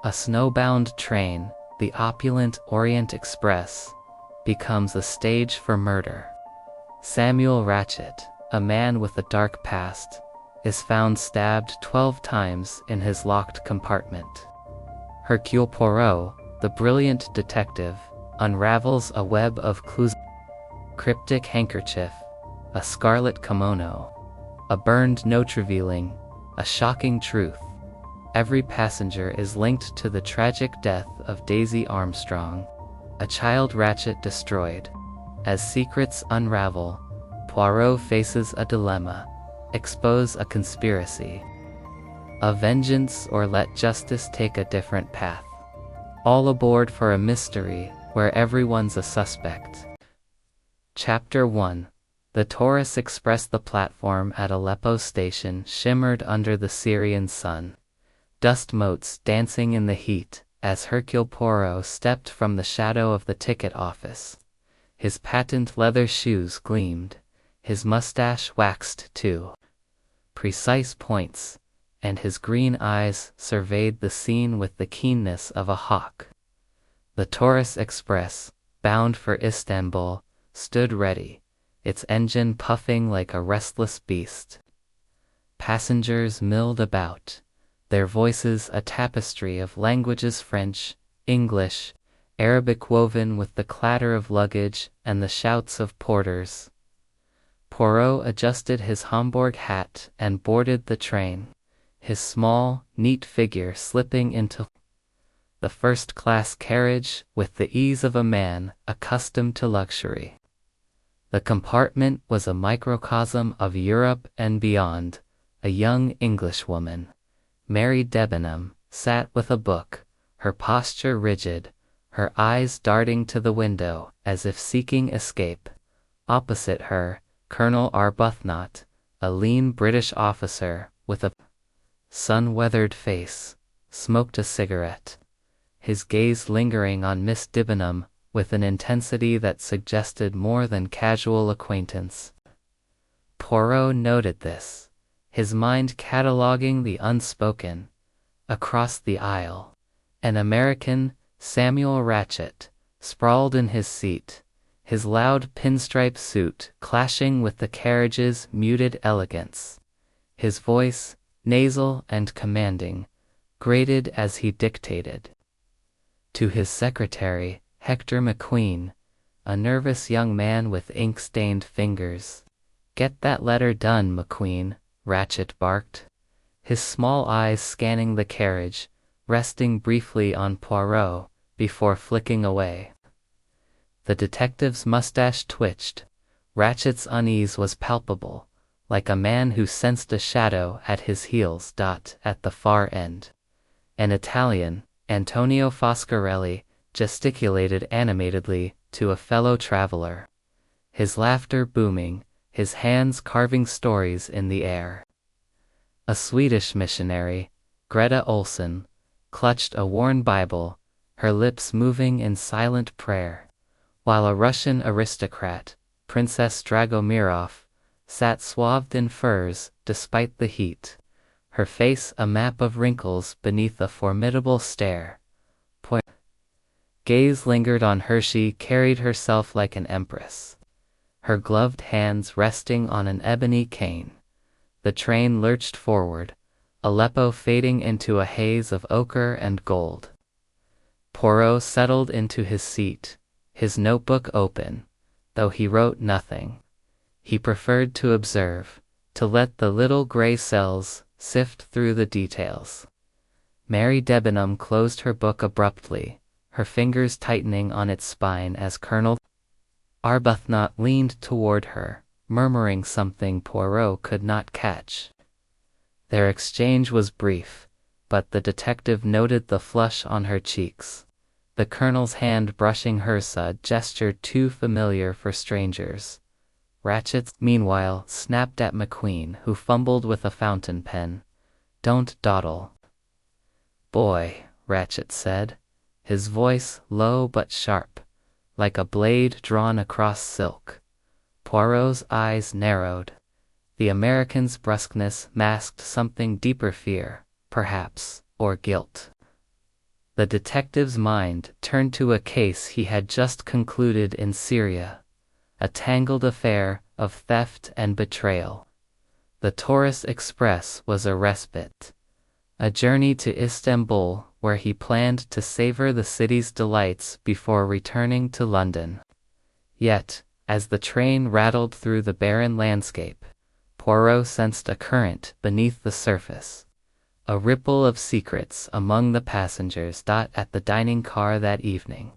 A snowbound train, the opulent Orient Express, becomes a stage for murder. Samuel Ratchet, a man with a dark past, is found stabbed 12 times in his locked compartment. Hercule Poirot, the brilliant detective, unravels a web of clues: cryptic handkerchief, a scarlet kimono, a burned note revealing a shocking truth. Every passenger is linked to the tragic death of Daisy Armstrong, a child Ratchet destroyed. As secrets unravel, Poirot faces a dilemma: expose a conspiracy, a vengeance, or let justice take a different path. All aboard for a mystery where everyone's a suspect. Chapter 1. The Taurus Express. The platform at Aleppo station shimmered under the Syrian sun, dust motes dancing in the heat, as Hercule Poirot stepped from the shadow of the ticket office. His patent leather shoes gleamed, his mustache waxed to precise points, and his green eyes surveyed the scene with the keenness of a hawk. The Taurus Express, bound for Istanbul, stood ready, its engine puffing like a restless beast. Passengers milled about, their voices a tapestry of languages: French, English, Arabic, woven with the clatter of luggage and the shouts of porters. Poirot adjusted his Homburg hat and boarded the train, his small, neat figure slipping into the first-class carriage with the ease of a man accustomed to luxury. The compartment was a microcosm of Europe and beyond. A young Englishwoman, Mary Debenham, sat with a book, her posture rigid, her eyes darting to the window as if seeking escape. Opposite her, Colonel Arbuthnot, a lean British officer with a sun-weathered face, smoked a cigarette, his gaze lingering on Miss Debenham with an intensity that suggested more than casual acquaintance. Poirot noted this, his mind cataloguing the unspoken. Across the aisle, an American, Samuel Ratchet, sprawled in his seat, his loud pinstripe suit clashing with the carriage's muted elegance. His voice, nasal and commanding, grated as he dictated. To his secretary, Hector McQueen, a nervous young man with ink-stained fingers. "Get that letter done, McQueen," Ratchet barked, his small eyes scanning the carriage, resting briefly on Poirot before flicking away. The detective's mustache twitched. Ratchet's unease was palpable, like a man who sensed a shadow at his heels. At the far end, an Italian, Antonio Foscarelli, gesticulated animatedly to a fellow traveler, his laughter booming, his hands carving stories in the air. A Swedish missionary, Greta Olsen, clutched a worn Bible, her lips moving in silent prayer, while a Russian aristocrat, Princess Dragomirov, sat swathed in furs despite the heat, her face a map of wrinkles beneath a formidable stare. Gaze lingered on her. She carried herself like an empress, her gloved hands resting on an ebony cane. The train lurched forward, Aleppo fading into a haze of ochre and gold. Poirot settled into his seat, his notebook open, though he wrote nothing. He preferred to observe, to let the little gray cells sift through the details. Mary Debenham closed her book abruptly, her fingers tightening on its spine as Colonel Arbuthnot leaned toward her, murmuring something Poirot could not catch. Their exchange was brief, but the detective noted the flush on her cheeks. The colonel's hand brushing hers, a gesture too familiar for strangers. Ratchet, meanwhile, snapped at McQueen, who fumbled with a fountain pen. "Don't dawdle." "Boy," Ratchet said, his voice low but sharp, like a blade drawn across silk. Poirot's eyes narrowed. The American's brusqueness masked something deeper: fear, perhaps, or guilt. The detective's mind turned to a case he had just concluded in Syria, a tangled affair of theft and betrayal. The Taurus Express was a respite, a journey to Istanbul where he planned to savor the city's delights before returning to London. Yet, as the train rattled through the barren landscape, Poirot sensed a current beneath the surface, a ripple of secrets among the passengers. At the dining car that evening,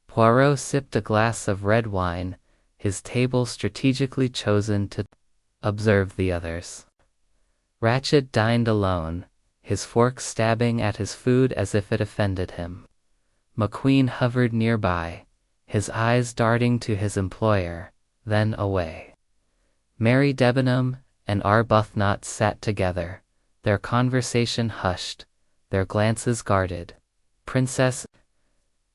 Poirot sipped a glass of red wine, his table strategically chosen to observe the others. Ratchet dined alone, his fork stabbing at his food as if it offended him. McQueen hovered nearby, his eyes darting to his employer, then away. Mary Debenham and Arbuthnot sat together, their conversation hushed, their glances guarded. Princess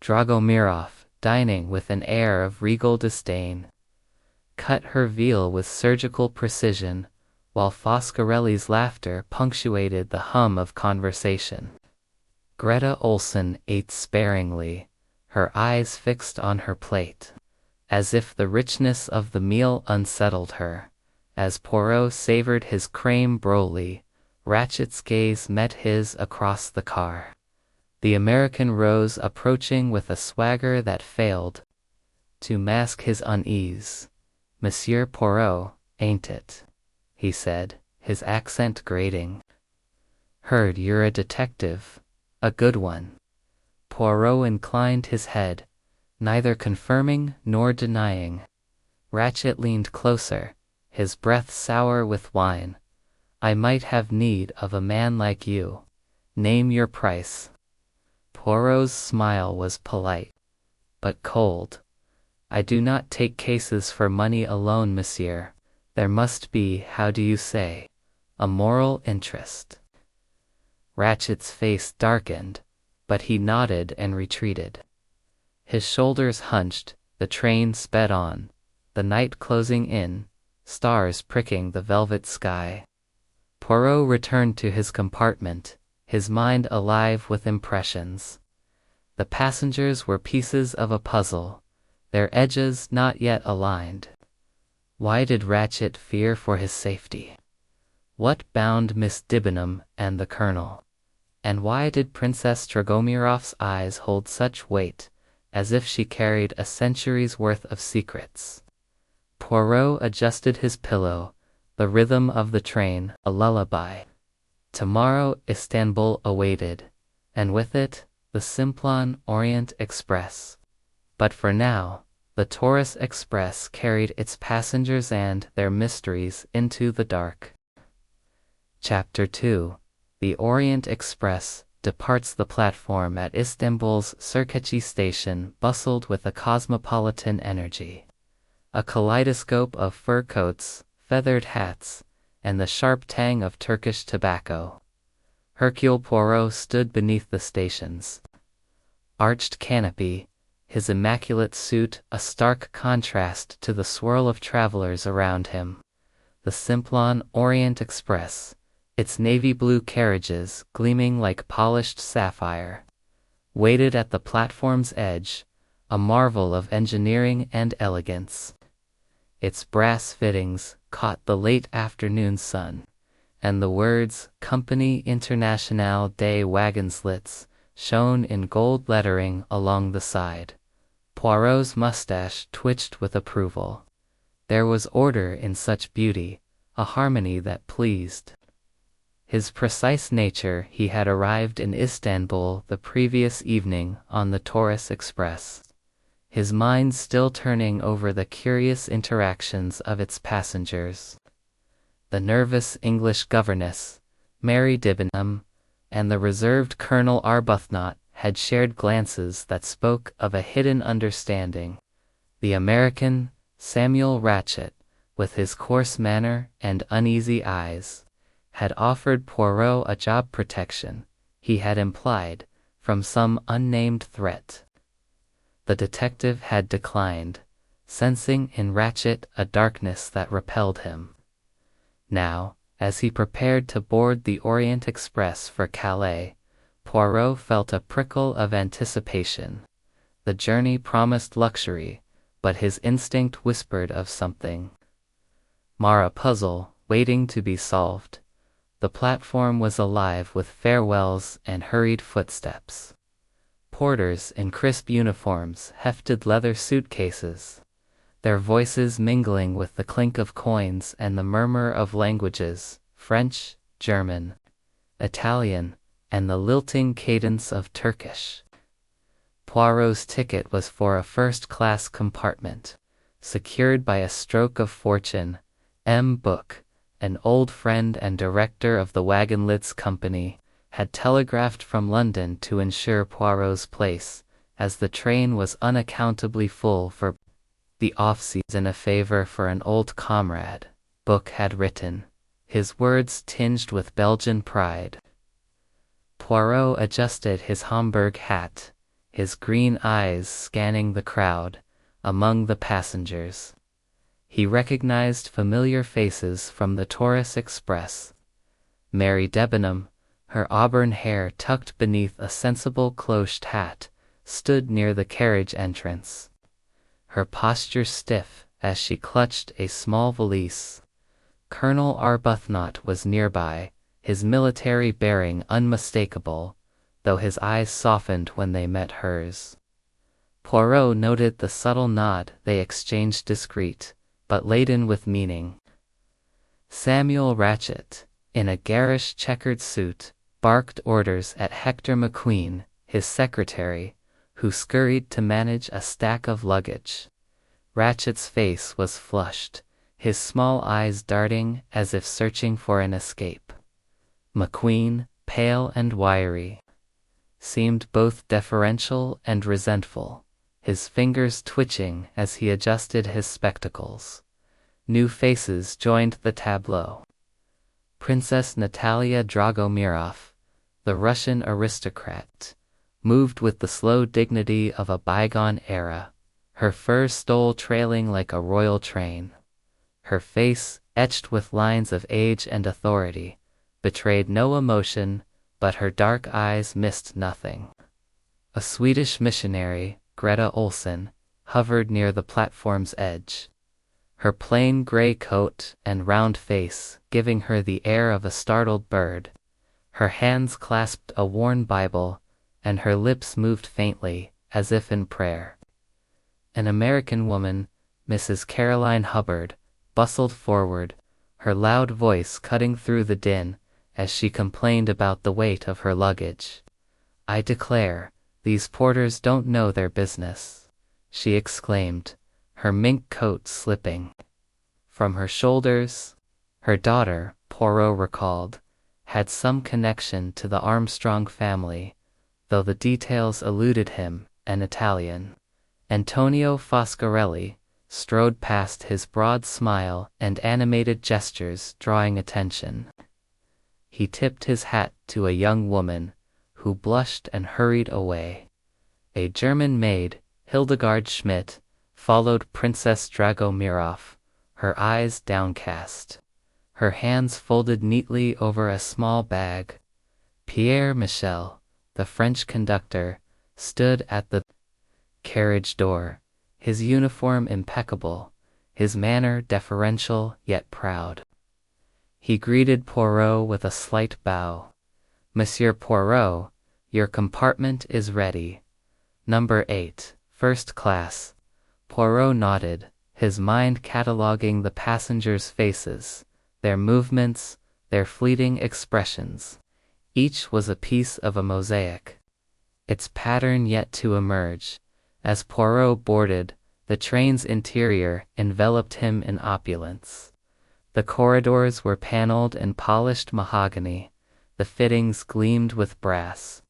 Dragomirov, dining with an air of regal disdain, cut her veal with surgical precision, while Foscarelli's laughter punctuated the hum of conversation. Greta Olson ate sparingly, her eyes fixed on her plate, as if the richness of the meal unsettled her. As Poirot savored his creme brulee, Ratchet's gaze met his across the car. The American rose, approaching with a swagger that failed to mask his unease. "Monsieur Poirot, ain't it?" he said, his accent grating. "Heard you're a detective. A good one." Poirot inclined his head, neither confirming nor denying. Ratchet leaned closer, his breath sour with wine. "I might have need of a man like you. Name your price." Poirot's smile was polite, but cold. "I do not take cases for money alone, monsieur. There must be, how do you say, a moral interest." Ratchet's face darkened, but he nodded and retreated. His shoulders hunched, the train sped on, the night closing in, stars pricking the velvet sky. Poirot returned to his compartment, his mind alive with impressions. The passengers were pieces of a puzzle, their edges not yet aligned. Why did Ratchet fear for his safety? What bound Miss Debenham and the Colonel? And why did Princess Dragomirov's eyes hold such weight, as if she carried a century's worth of secrets? Poirot adjusted his pillow, the rhythm of the train, a lullaby. Tomorrow Istanbul awaited, and with it, the Simplon Orient Express. But for now, the Taurus Express carried its passengers and their mysteries into the dark. Chapter 2. The Orient Express departs. The platform at Istanbul's Sirkeci station bustled with a cosmopolitan energy. A kaleidoscope of fur coats, feathered hats, and the sharp tang of Turkish tobacco. Hercule Poirot stood beneath the station's arched canopy, his immaculate suit a stark contrast to the swirl of travelers around him. The Simplon Orient Express, its navy blue carriages gleaming like polished sapphire, waited at the platform's edge, a marvel of engineering and elegance. Its brass fittings caught the late afternoon sun, and the words Compagnie Internationale des Wagonslits shone in gold lettering along the side. Poirot's mustache twitched with approval. There was order in such beauty, a harmony that pleased. His precise nature. He had arrived in Istanbul the previous evening on the Taurus Express, his mind still turning over the curious interactions of its passengers. The nervous English governess, Mary Debenham, and the reserved Colonel Arbuthnot had shared glances that spoke of a hidden understanding. The American, Samuel Ratchet, with his coarse manner and uneasy eyes, had offered Poirot a job protection, he had implied, from some unnamed threat. The detective had declined, sensing in Ratchet a darkness that repelled him. Now, as he prepared to board the Orient Express for Calais, Poirot felt a prickle of anticipation. The journey promised luxury, but his instinct whispered of something more, a puzzle waiting to be solved. The platform was alive with farewells and hurried footsteps. Porters in crisp uniforms hefted leather suitcases, their voices mingling with the clink of coins and the murmur of languages, French, German, Italian, and the lilting cadence of Turkish. Poirot's ticket was for a first-class compartment, secured by a stroke of fortune. M. Book, an old friend and director of the Wagonlits Company, had telegraphed from London to ensure Poirot's place, as the train was unaccountably full for the off-season. A favor for an old comrade, Book had written, his words tinged with Belgian pride. Poirot adjusted his Homburg hat, his green eyes scanning the crowd among the passengers. He recognized familiar faces from the Taurus Express. Mary Debenham, her auburn hair tucked beneath a sensible cloche hat, stood near the carriage entrance, her posture stiff as she clutched a small valise. Colonel Arbuthnot was nearby, his military bearing unmistakable, though his eyes softened when they met hers. Poirot noted the subtle nod they exchanged, discreet, but laden with meaning. Samuel Ratchet, in a garish checkered suit, barked orders at Hector McQueen, his secretary, who scurried to manage a stack of luggage. Ratchet's face was flushed, his small eyes darting as if searching for an escape. McQueen, pale and wiry, seemed both deferential and resentful, his fingers twitching as he adjusted his spectacles. New faces joined the tableau. Princess Natalia Dragomirov, the Russian aristocrat, moved with the slow dignity of a bygone era, her fur stole trailing like a royal train. Her face, etched with lines of age and authority, betrayed no emotion, but her dark eyes missed nothing. A Swedish missionary, Greta Olsen, hovered near the platform's edge, her plain gray coat and round face giving her the air of a startled bird. Her hands clasped a worn Bible, and her lips moved faintly, as if in prayer. An American woman, Mrs. Caroline Hubbard, bustled forward, her loud voice cutting through the din as she complained about the weight of her luggage. "I declare, these porters don't know their business," she exclaimed, her mink coat slipping from her shoulders. Her daughter, Poirot recalled, had some connection to the Armstrong family, though the details eluded him. An Italian, Antonio Foscarelli, strode past, his broad smile and animated gestures drawing attention. He tipped his hat to a young woman, who blushed and hurried away. A German maid, Hildegard Schmidt, followed Princess Dragomirov, her eyes downcast, her hands folded neatly over a small bag. Pierre Michel, the French conductor, stood at the carriage door, his uniform impeccable, his manner deferential yet proud. He greeted Poirot with a slight bow. "Monsieur Poirot, your compartment is ready. Number 8, first class." Poirot nodded, his mind cataloguing the passengers' faces, their movements, their fleeting expressions. Each was a piece of a mosaic, its pattern yet to emerge. As Poirot boarded, the train's interior enveloped him in opulence. The corridors were paneled in polished mahogany, the fittings gleamed with brass,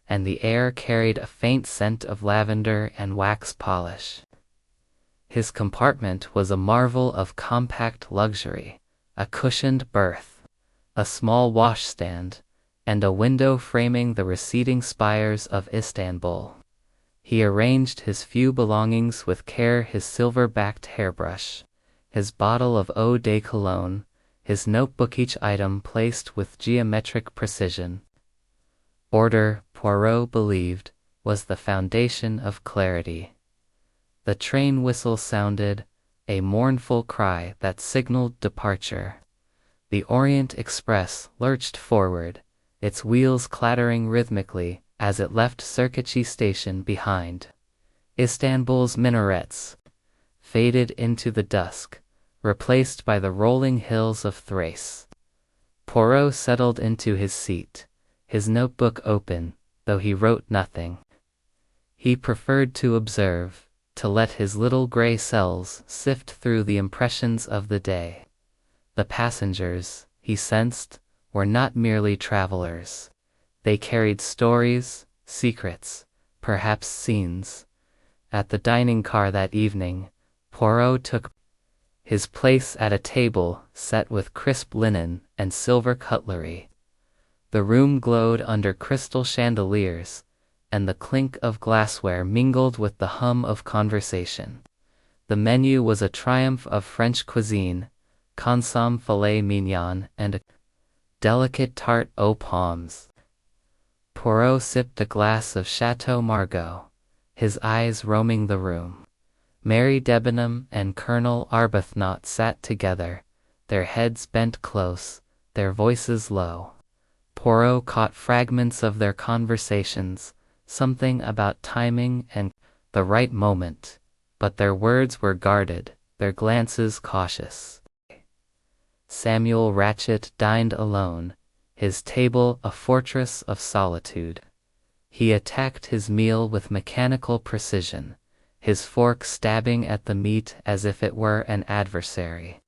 and the air carried a faint scent of lavender and wax polish. His compartment was a marvel of compact luxury, a cushioned berth, a small washstand, and a window framing the receding spires of Istanbul. He arranged his few belongings with care, his silver-backed hairbrush, his bottle of eau de cologne, his notebook, each item placed with geometric precision. "Order, Poirot believed was the foundation of clarity. The train whistle sounded, a mournful cry that signaled departure. The Orient Express lurched forward, its wheels clattering rhythmically as it left Serkichi station behind. Istanbul's minarets faded into the dusk, replaced by the rolling hills of Thrace. Poirot settled into his seat, his notebook open, though he wrote nothing. He preferred to observe, to let his little gray cells sift through the impressions of the day. The passengers, he sensed, were not merely travelers. They carried stories, secrets, perhaps scenes. At the dining car that evening, Poirot took his place at a table set with crisp linen and silver cutlery. The room glowed under crystal chandeliers, and the clink of glassware mingled with the hum of conversation. The menu was a triumph of French cuisine, consomme filet mignon and a delicate tarte aux pommes. Poirot sipped a glass of Chateau Margaux, his eyes roaming the room. Mary Debenham and Colonel Arbuthnot sat together, their heads bent close, their voices low. Poirot caught fragments of their conversations, something about timing and the right moment, but their words were guarded, their glances cautious. Samuel Ratchet dined alone, his table a fortress of solitude. He attacked his meal with mechanical precision, his fork stabbing at the meat as if it were an adversary.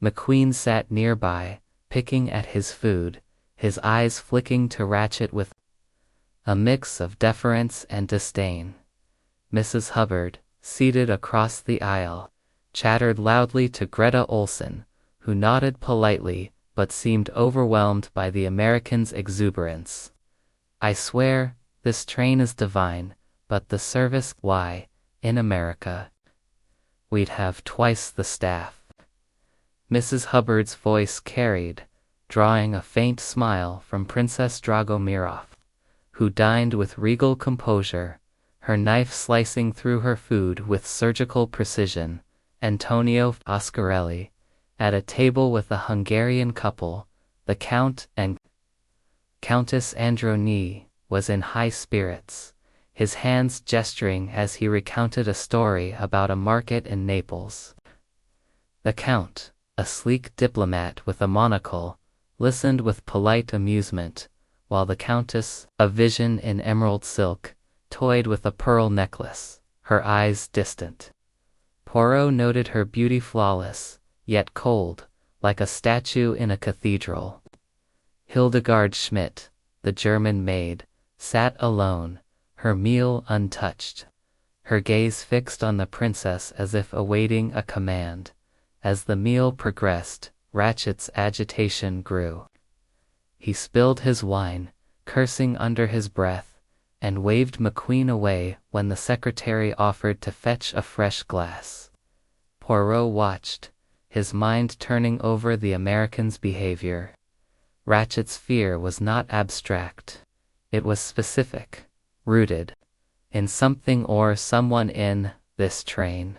McQueen sat nearby, picking at his food, his eyes flicking to Ratchet with a mix of deference and disdain. Mrs. Hubbard, seated across the aisle, chattered loudly to Greta Olson, who nodded politely but seemed overwhelmed by the American's exuberance. "I swear, this train is divine, but the service, why, in America, we'd have twice the staff." Mrs. Hubbard's voice carried, drawing a faint smile from Princess Dragomirov, who dined with regal composure, her knife slicing through her food with surgical precision. Antonio Oscarelli, at a table with a Hungarian couple, the Count and Countess Androni, was in high spirits, his hands gesturing as he recounted a story about a market in Naples. The Count, a sleek diplomat with a monocle, listened with polite amusement, while the Countess, a vision in emerald silk, toyed with a pearl necklace, her eyes distant. Poirot noted her beauty flawless, yet cold, like a statue in a cathedral. Hildegard Schmidt, the German maid, sat alone, her meal untouched, her gaze fixed on the princess as if awaiting a command. As the meal progressed, Ratchet's agitation grew. He spilled his wine, cursing under his breath, and waved McQueen away when the secretary offered to fetch a fresh glass. Poirot watched, his mind turning over the American's behavior. Ratchet's fear was not abstract. It was specific, rooted in something or someone in this train.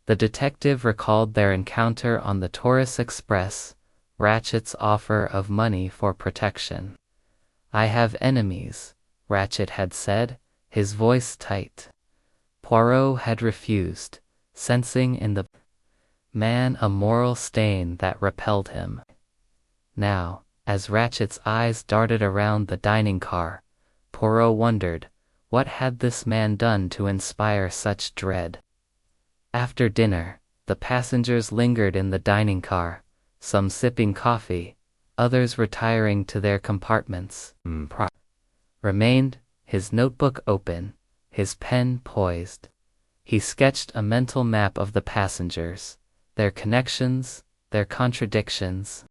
The detective recalled their encounter on the Taurus Express, Ratchet's offer of money for protection. "I have enemies," Ratchet had said, his voice tight. Poirot had refused, sensing in the man a moral stain that repelled him. Now, as Ratchet's eyes darted around the dining car, Poirot wondered, what had this man done to inspire such dread? After dinner, the passengers lingered in the dining car, some sipping coffee, others retiring to their compartments. Remained, his notebook open, his pen poised. He sketched a mental map of the passengers, their connections, their contradictions.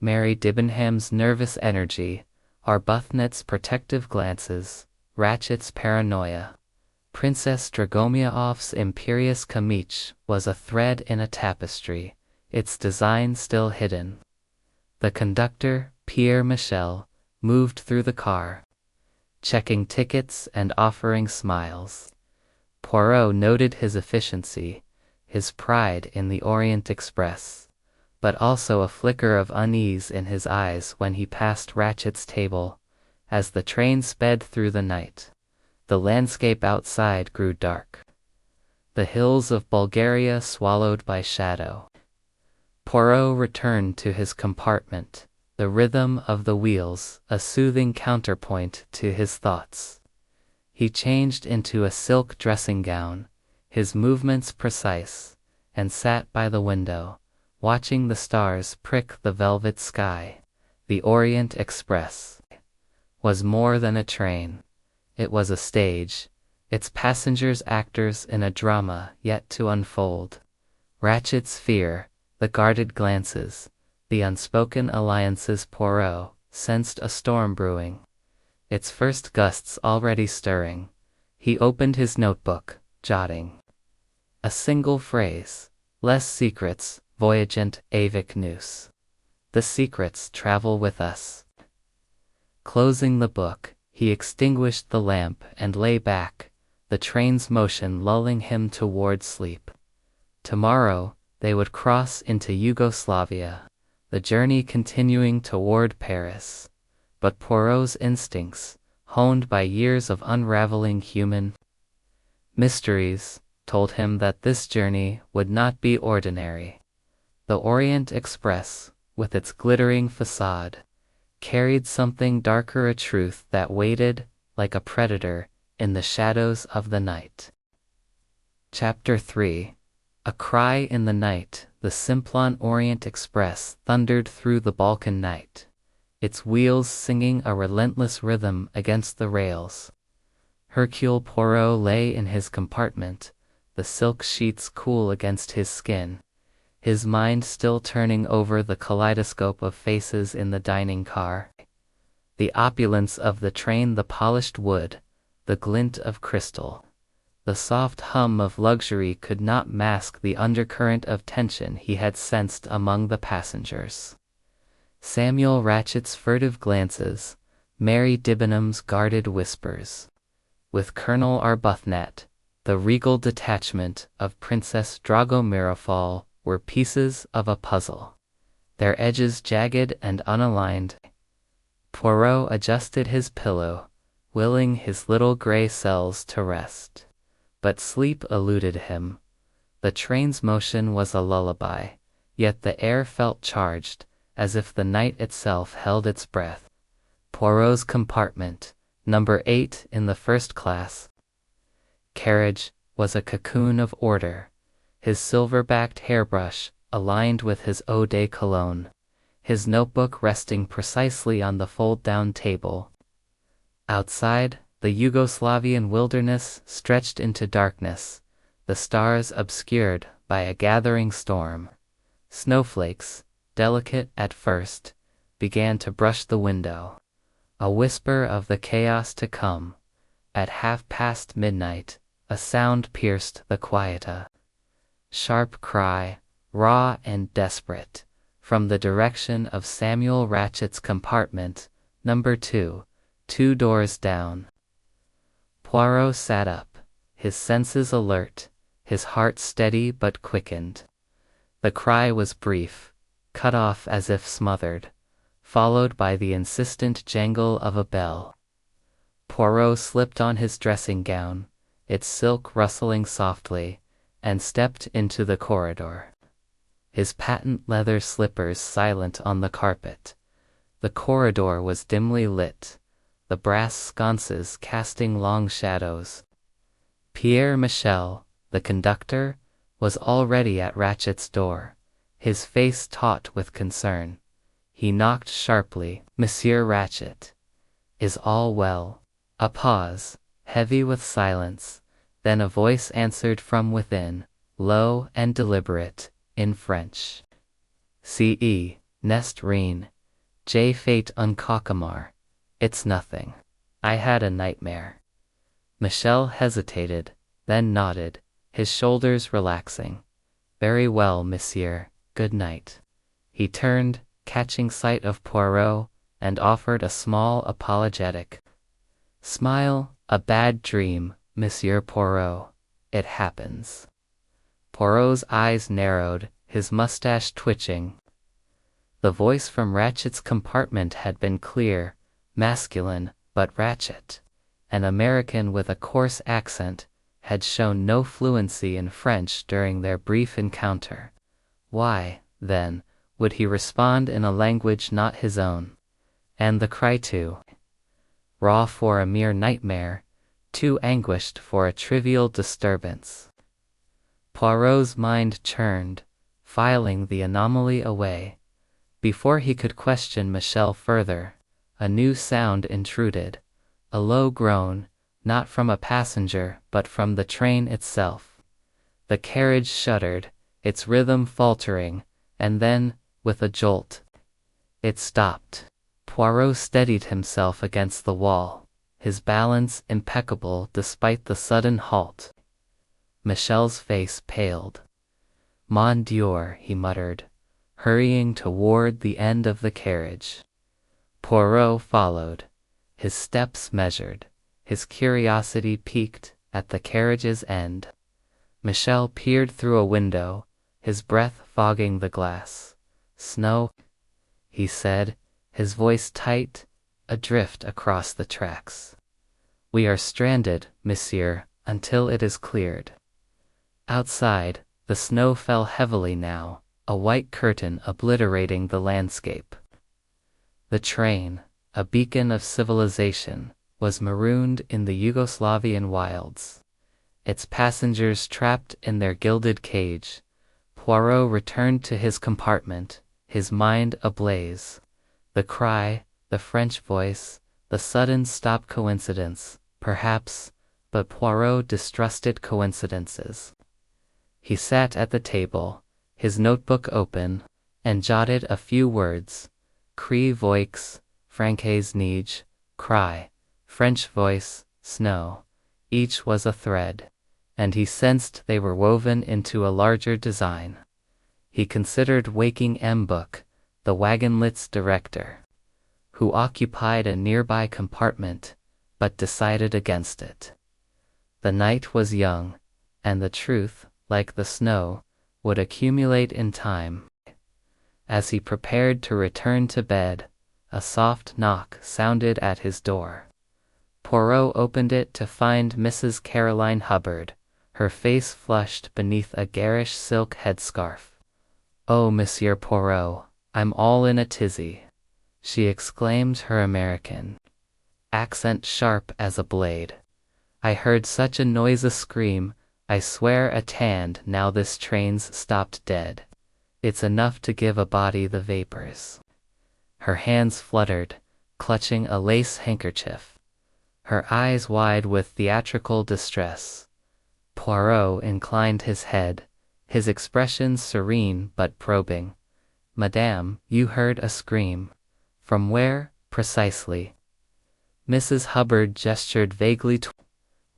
Mary Debenham's nervous energy, Arbuthnot's protective glances, Ratchet's paranoia. Princess Dragomirov's imperious camich was a thread in a tapestry, its design still hidden. The conductor, Pierre Michel, moved through the car. checking tickets and offering smiles. Poirot noted his efficiency, his pride in the Orient Express, but also a flicker of unease in his eyes when he passed Ratchet's table. As the train sped through the night, the landscape outside grew dark. The hills of Bulgaria swallowed by shadow. Poirot returned to his compartment, the rhythm of the wheels a soothing counterpoint to his thoughts. He changed into a silk dressing gown, his movements precise, and sat by the window, watching the stars prick the velvet sky. The Orient Express was more than a train. It was a stage, its passengers actors in a drama yet to unfold. Ratchet's fear, the guarded glances, the unspoken alliances. Poirot sensed a storm brewing, its first gusts already stirring. He opened his notebook, jotting a single phrase: "Less secrets, voyagent avec nous." The secrets travel with us. Closing the book, he extinguished the lamp and lay back, the train's motion lulling him toward sleep. Tomorrow, they would cross into Yugoslavia, the journey continuing toward Paris. But Poirot's instincts, honed by years of unraveling human mysteries, told him that this journey would not be ordinary. The Orient Express, with its glittering facade, carried something darker, a truth that waited, like a predator, in the shadows of the night. Chapter 3. A cry in the night. The Simplon Orient Express thundered through the Balkan night, its wheels singing a relentless rhythm against the rails. Hercule Poirot lay in his compartment, the silk sheets cool against his skin, his mind still turning over the kaleidoscope of faces in the dining car. The opulence of the train, the polished wood, the glint of crystal, the soft hum of luxury could not mask the undercurrent of tension he had sensed among the passengers. Samuel Ratchet's furtive glances, Mary Debenham's guarded whispers. With Colonel Arbuthnot, the regal detachment of Princess Dragomirafal were pieces of a puzzle, their edges jagged and unaligned. Poirot adjusted his pillow, willing his little gray cells to rest. But sleep eluded him. The train's motion was a lullaby, yet the air felt charged, as if the night itself held its breath. Poirot's compartment, number 8 in the first class carriage, was a cocoon of order, his silver-backed hairbrush aligned with his eau de cologne, his notebook resting precisely on the fold-down table. Outside, the Yugoslavian wilderness stretched into darkness, the stars obscured by a gathering storm. Snowflakes, delicate at first, began to brush the window, a whisper of the chaos to come. At midnight, a sound pierced the quiet, a sharp cry, raw and desperate, from the direction of Samuel Ratchet's compartment, number 2, 2 doors down. Poirot sat up, his senses alert, his heart steady but quickened. The cry was brief, cut off as if smothered, followed by the insistent jangle of a bell. Poirot slipped on his dressing gown, its silk rustling softly, and stepped into the corridor. His patent leather slippers silent on the carpet. The corridor was dimly lit, the brass sconces casting long shadows. Pierre Michel, the conductor, was already at Ratchet's door, his face taut with concern. He knocked sharply. "Monsieur Ratchet, is all well?" A pause, heavy with silence, then a voice answered from within, low and deliberate, in French. "Ce n'est rien. J'ai fait un cauchemar. It's nothing. I had a nightmare." Michel hesitated, then nodded, his shoulders relaxing. "Very well, monsieur, good night." He turned, catching sight of Poirot, and offered a small apologetic Smile, a bad dream, Monsieur Poirot. It happens. Poirot's eyes narrowed, his mustache twitching. The voice from Ratchet's compartment had been clear, masculine, but Ratchet, an American with a coarse accent, had shown no fluency in French during their brief encounter. Why, then, would he respond in a language not his own? And the cry too raw for a mere nightmare, too anguished for a trivial disturbance. Poirot's mind churned, filing the anomaly away. Before he could question Michel further, a new sound intruded, a low groan, not from a passenger but from the train itself. The carriage shuddered, its rhythm faltering, and then, with a jolt, it stopped. Poirot steadied himself against the wall, his balance impeccable despite the sudden halt. Michel's face paled. "Mon Dieu," he muttered, hurrying toward the end of the carriage. Poirot followed, his steps measured, his curiosity piqued at the carriage's end. Michel peered through a window, his breath fogging the glass. "Snow," he said, his voice tight, adrift across the tracks. "We are stranded, monsieur, until it is cleared." Outside, the snow fell heavily now, a white curtain obliterating the landscape. The train, a beacon of civilization, was marooned in the Yugoslavian wilds. Its passengers trapped in their gilded cage. Poirot returned to his compartment, his mind ablaze. The cry, the French voice, the sudden stop coincidence, perhaps, but Poirot distrusted coincidences. He sat at the table, his notebook open, and jotted a few words. Cri voix, Francais neige, cry, French voice, snow. Each was a thread, and he sensed they were woven into a larger design. He considered waking M. Book, the wagonlit's director, who occupied a nearby compartment, but decided against it. The night was young, and the truth, like the snow, would accumulate in time. As he prepared to return to bed, a soft knock sounded at his door. Poirot opened it to find Mrs. Caroline Hubbard, her face flushed beneath a garish silk headscarf. "Oh, Monsieur Poirot, I'm all in a tizzy," she exclaimed, her American accent sharp as a blade. "I heard such a noise, a scream, I swear a tanned now this train's stopped dead. It's enough to give a body the vapors." Her hands fluttered, clutching a lace handkerchief, her eyes wide with theatrical distress. Poirot inclined his head, his expression serene but probing. "Madame, you heard a scream. From where, precisely?" Mrs. Hubbard gestured vaguely to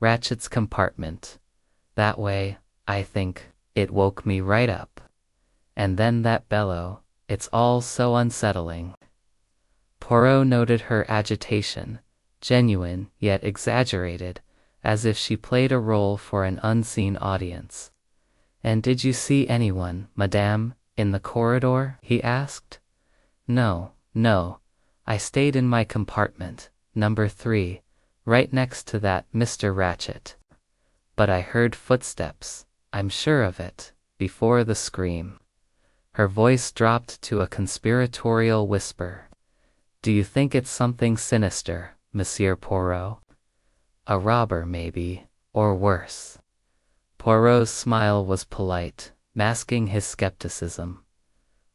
Ratchet's compartment. "That way, I think. It woke me right up. And then that bellow, it's all so unsettling." Poirot noted her agitation, genuine yet exaggerated, as if she played a role for an unseen audience. "And did you see anyone, madame, in the corridor?" he asked. No. I stayed in my compartment, number 3, right next to that Mr. Ratchet. But I heard footsteps, I'm sure of it, before the scream." Her voice dropped to a conspiratorial whisper. "Do you think it's something sinister, Monsieur Poirot? A robber, maybe, or worse." Poirot's smile was polite, masking his skepticism.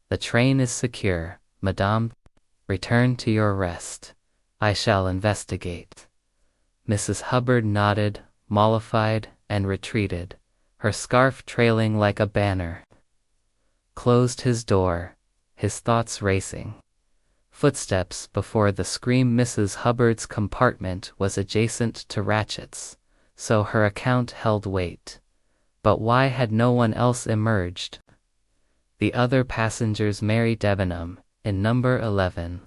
"The train is secure, madame. Return to your rest. I shall investigate." Mrs. Hubbard nodded, mollified, and retreated, her scarf trailing like a banner. Closed his door, his thoughts racing. Footsteps before the scream. Mrs. Hubbard's compartment was adjacent to Ratchet's, so her account held weight. But why had no one else emerged? The other passengers, Mary Debenham, in number 11,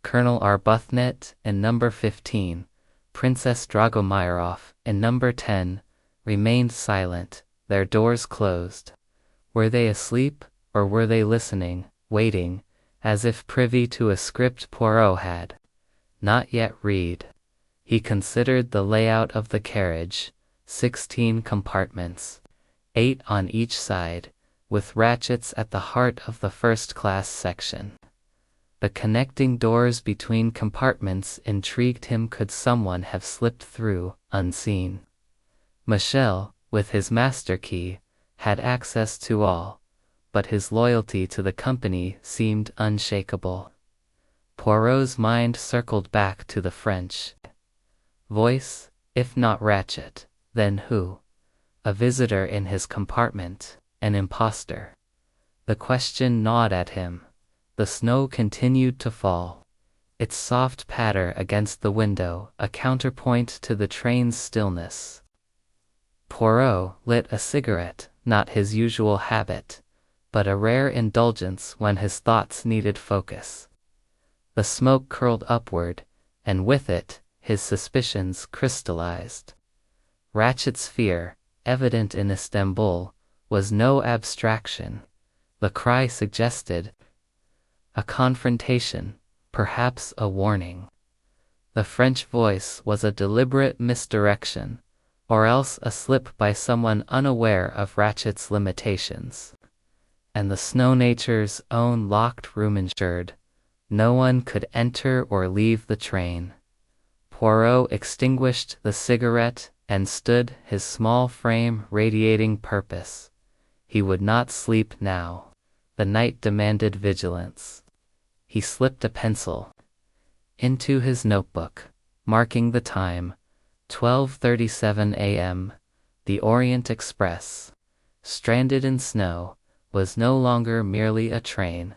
Colonel Arbuthnot in number 15, Princess Dragomirov and number 10 remained silent, their doors closed. Were they asleep, or were they listening, waiting, as if privy to a script Poirot had not yet read? He considered the layout of the carriage, 16 compartments, 8 on each side, with ratchets at the heart of the first-class section. The connecting doors between compartments intrigued him. Could someone have slipped through, unseen? Michel, with his master key, had access to all, but his loyalty to the company seemed unshakable. Poirot's mind circled back to the French voice. If not Ratchet, then who? A visitor in his compartment, an impostor. The question gnawed at him. The snow continued to fall, its soft patter against the window a counterpoint to the train's stillness. Poirot lit a cigarette, not his usual habit, but a rare indulgence when his thoughts needed focus. The smoke curled upward, and with it, his suspicions crystallized. Ratchet's fear, evident in Istanbul, was no abstraction. The cry suggested a confrontation, perhaps a warning. The French voice was a deliberate misdirection, or else a slip by someone unaware of Ratchet's limitations. And the Snow Nature's own locked room ensured no one could enter or leave the train. Poirot extinguished the cigarette and stood, his small frame radiating purpose. He would not sleep now. The night demanded vigilance. He slipped a pencil into his notebook, marking the time, 12:37 a.m. The Orient Express, stranded in snow, was no longer merely a train.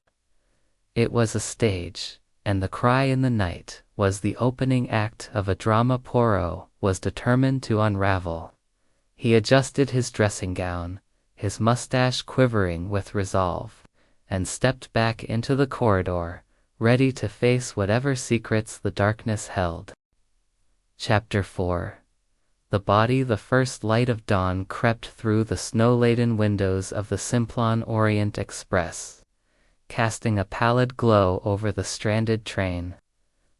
It was a stage, and the cry in the night was the opening act of a drama Poirot was determined to unravel. He adjusted his dressing gown, his mustache quivering with resolve, and stepped back into the corridor, ready to face whatever secrets the darkness held. Chapter 4. The body. The first light of dawn crept through the snow-laden windows of the Simplon Orient Express, casting a pallid glow over the stranded train.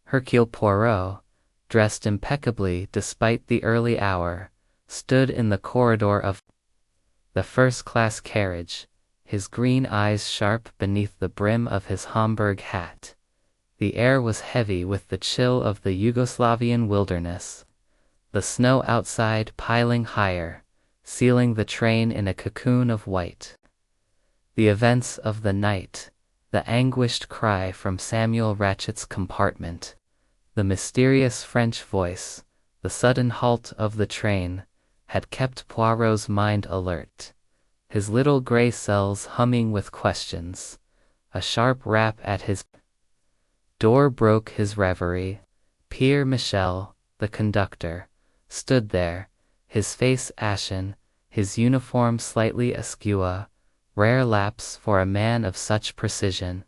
Hercule Poirot, dressed impeccably despite the early hour, stood in the corridor of the first-class carriage, his green eyes sharp beneath the brim of his Homburg hat. The air was heavy with the chill of the Yugoslavian wilderness, the snow outside piling higher, sealing the train in a cocoon of white. The events of the night, the anguished cry from Samuel Ratchet's compartment, the mysterious French voice, the sudden halt of the train, had kept Poirot's mind alert, his little gray cells humming with questions. A sharp rap at his door broke his reverie. Pierre Michel, the conductor, stood there, his face ashen, his uniform slightly askew, rare lapse for a man of such precision.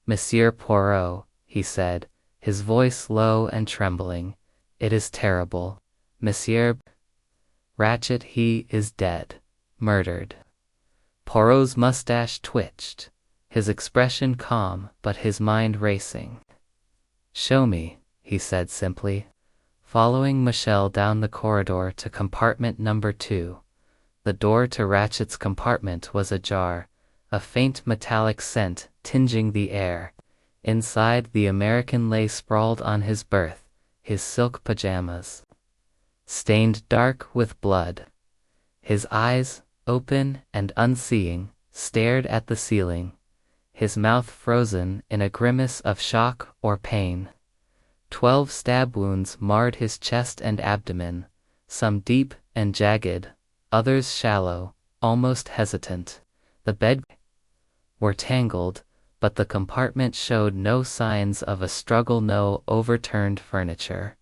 "Monsieur Poirot," he said, his voice low and trembling, "it is terrible. Monsieur Ratchet, he is dead. Murdered." Poirot's mustache twitched, his expression calm but his mind racing. "Show me," he said simply, following Michel down the corridor to compartment number 2. The door to Ratchet's compartment was ajar, a faint metallic scent tinging the air. Inside, the American lay sprawled on his berth, his silk pajamas stained dark with blood. His eyes, open and unseeing, stared at the ceiling, his mouth frozen in a grimace of shock or pain. 12 stab wounds marred his chest and abdomen, some deep and jagged, others shallow, almost hesitant. The bed were tangled, but the compartment showed no signs of a struggle, no overturned furniture,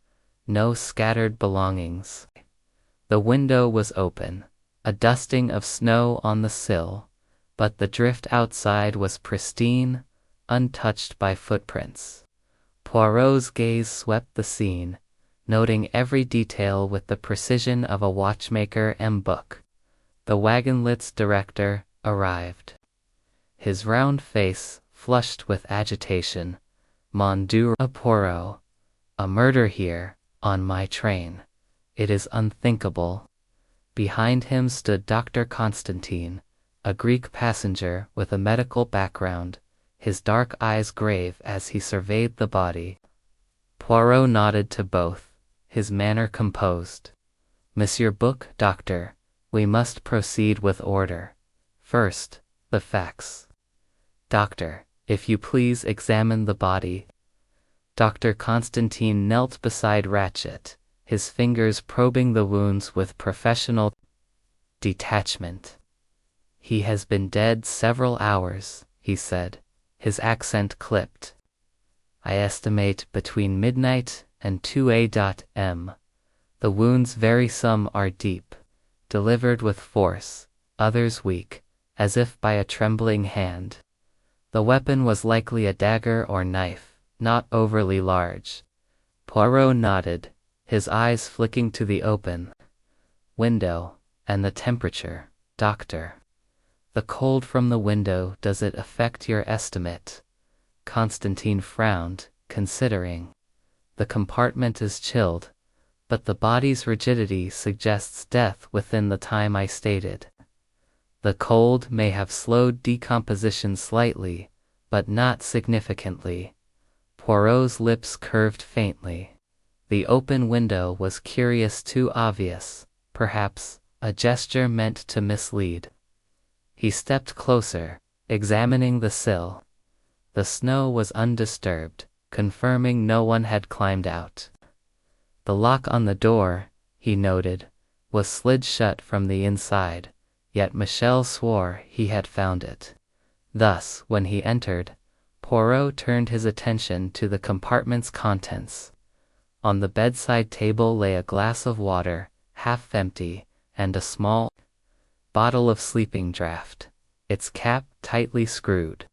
no scattered belongings. The window was open, a dusting of snow on the sill, but the drift outside was pristine, untouched by footprints. Poirot's gaze swept the scene, noting every detail with the precision of a watchmaker and book. The wagonlit's director arrived. His round face flushed with agitation. Monsieur Poirot, a murder here, on my train. It is unthinkable. Behind him stood Dr. Constantine, a Greek passenger with a medical background, his dark eyes grave as he surveyed the body. Poirot nodded to both, his manner composed. Monsieur Book, Doctor, we must proceed with order. First, the facts. Doctor, if you please examine the body. Dr. Constantine knelt beside Ratchet, his fingers probing the wounds with professional detachment. He has been dead several hours, he said, his accent clipped. I estimate between midnight and 2 a.m. The wounds vary, some are deep, delivered with force, others weak, as if by a trembling hand. The weapon was likely a dagger or knife, not overly large. Poirot nodded, his eyes flicking to the open window, and the temperature, Doctor. The cold from the window, does it affect your estimate? Constantine frowned, considering. The compartment is chilled, but the body's rigidity suggests death within the time I stated. The cold may have slowed decomposition slightly, but not significantly. Poirot's lips curved faintly. The open window was curious, too obvious, perhaps, a gesture meant to mislead. He stepped closer, examining the sill. The snow was undisturbed, confirming no one had climbed out. The lock on the door, he noted, was slid shut from the inside, yet Michel swore he had found it. Thus, when he entered, Poirot turned his attention to the compartment's contents. On the bedside table lay a glass of water, half empty, and a small bottle of sleeping draught, its cap tightly screwed.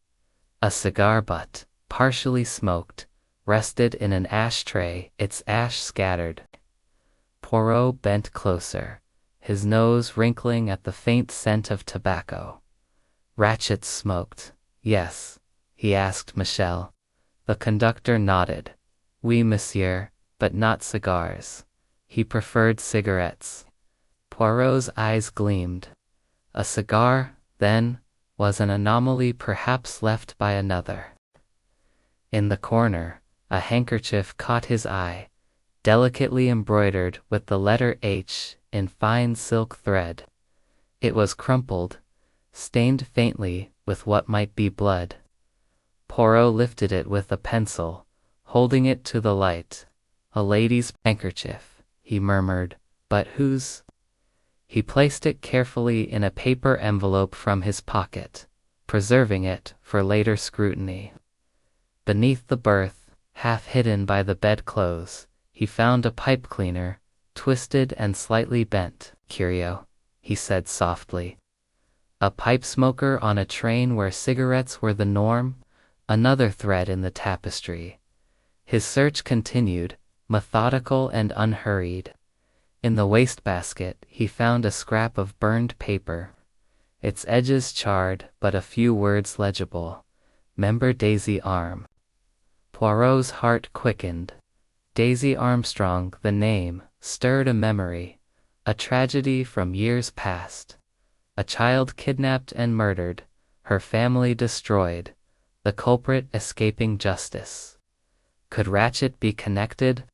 A cigar butt, partially smoked, rested in an ashtray, its ash scattered. Poirot bent closer, his nose wrinkling at the faint scent of tobacco. Ratchet smoked. Yes, he asked Michel. The conductor nodded. Oui, monsieur, but not cigars. He preferred cigarettes. Poirot's eyes gleamed. A cigar, then, was an anomaly perhaps left by another. In the corner, a handkerchief caught his eye, delicately embroidered with the letter H in fine silk thread. It was crumpled, stained faintly with what might be blood. Poirot lifted it with a pencil, holding it to the light. A lady's handkerchief, he murmured, but whose? He placed it carefully in a paper envelope from his pocket, preserving it for later scrutiny. Beneath the berth, half hidden by the bedclothes, he found a pipe cleaner, twisted and slightly bent. Curio, he said softly. A pipe smoker on a train where cigarettes were the norm, another thread in the tapestry. His search continued, methodical and unhurried. In the wastebasket he found a scrap of burned paper, its edges charred but a few words legible. Member Daisy Arm. Poirot's heart quickened. Daisy Armstrong, the name, stirred a memory, a tragedy from years past. A child kidnapped and murdered, her family destroyed, the culprit escaping justice. Could Ratchet be connected?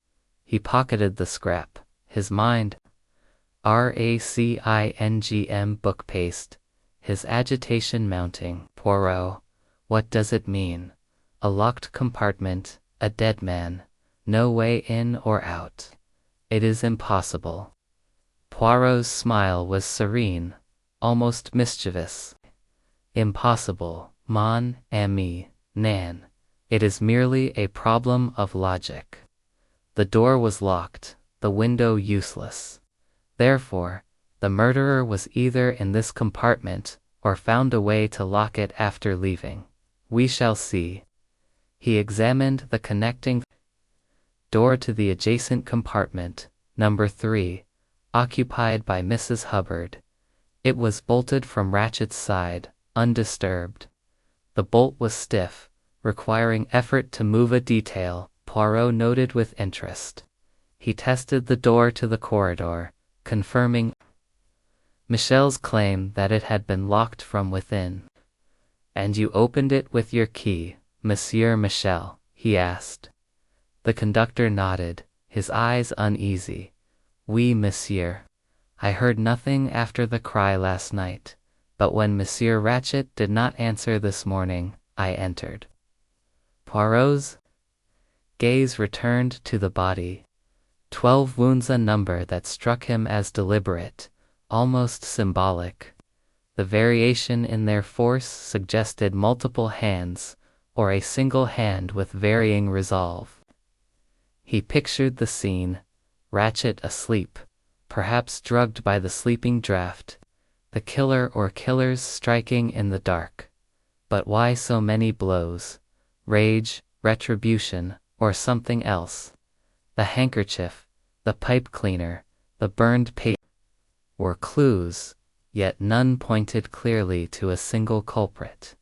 He pocketed the scrap, his mind racingm book paste, his agitation mounting. Poirot, what does it mean? A locked compartment, a dead man, no way in or out. It is impossible. Poirot's smile was serene, almost mischievous. Impossible, mon ami, Nan. It is merely a problem of logic. The door was locked, the window useless. Therefore, the murderer was either in this compartment, or found a way to lock it after leaving. We shall see. He examined the connecting Door to the adjacent compartment, number 3, occupied by Mrs. Hubbard. It was bolted from Ratchet's side, undisturbed. The bolt was stiff, requiring effort to move a detail, Poirot noted with interest. He tested the door to the corridor, confirming Michel's claim that it had been locked from within. "And you opened it with your key, Monsieur Michel?" he asked. The conductor nodded, his eyes uneasy. "Oui, monsieur. I heard nothing after the cry last night, but when Monsieur Ratchet did not answer this morning, I entered." Poirot's gaze returned to the body. 12 wounds, a number that struck him as deliberate, almost symbolic. The variation in their force suggested multiple hands, or a single hand with varying resolve. He pictured the scene: Ratchet asleep, perhaps drugged by the sleeping draught, the killer or killers striking in the dark. But why so many blows? Rage, retribution, or something else? The handkerchief, the pipe cleaner, the burned paper were clues, yet none pointed clearly to a single culprit.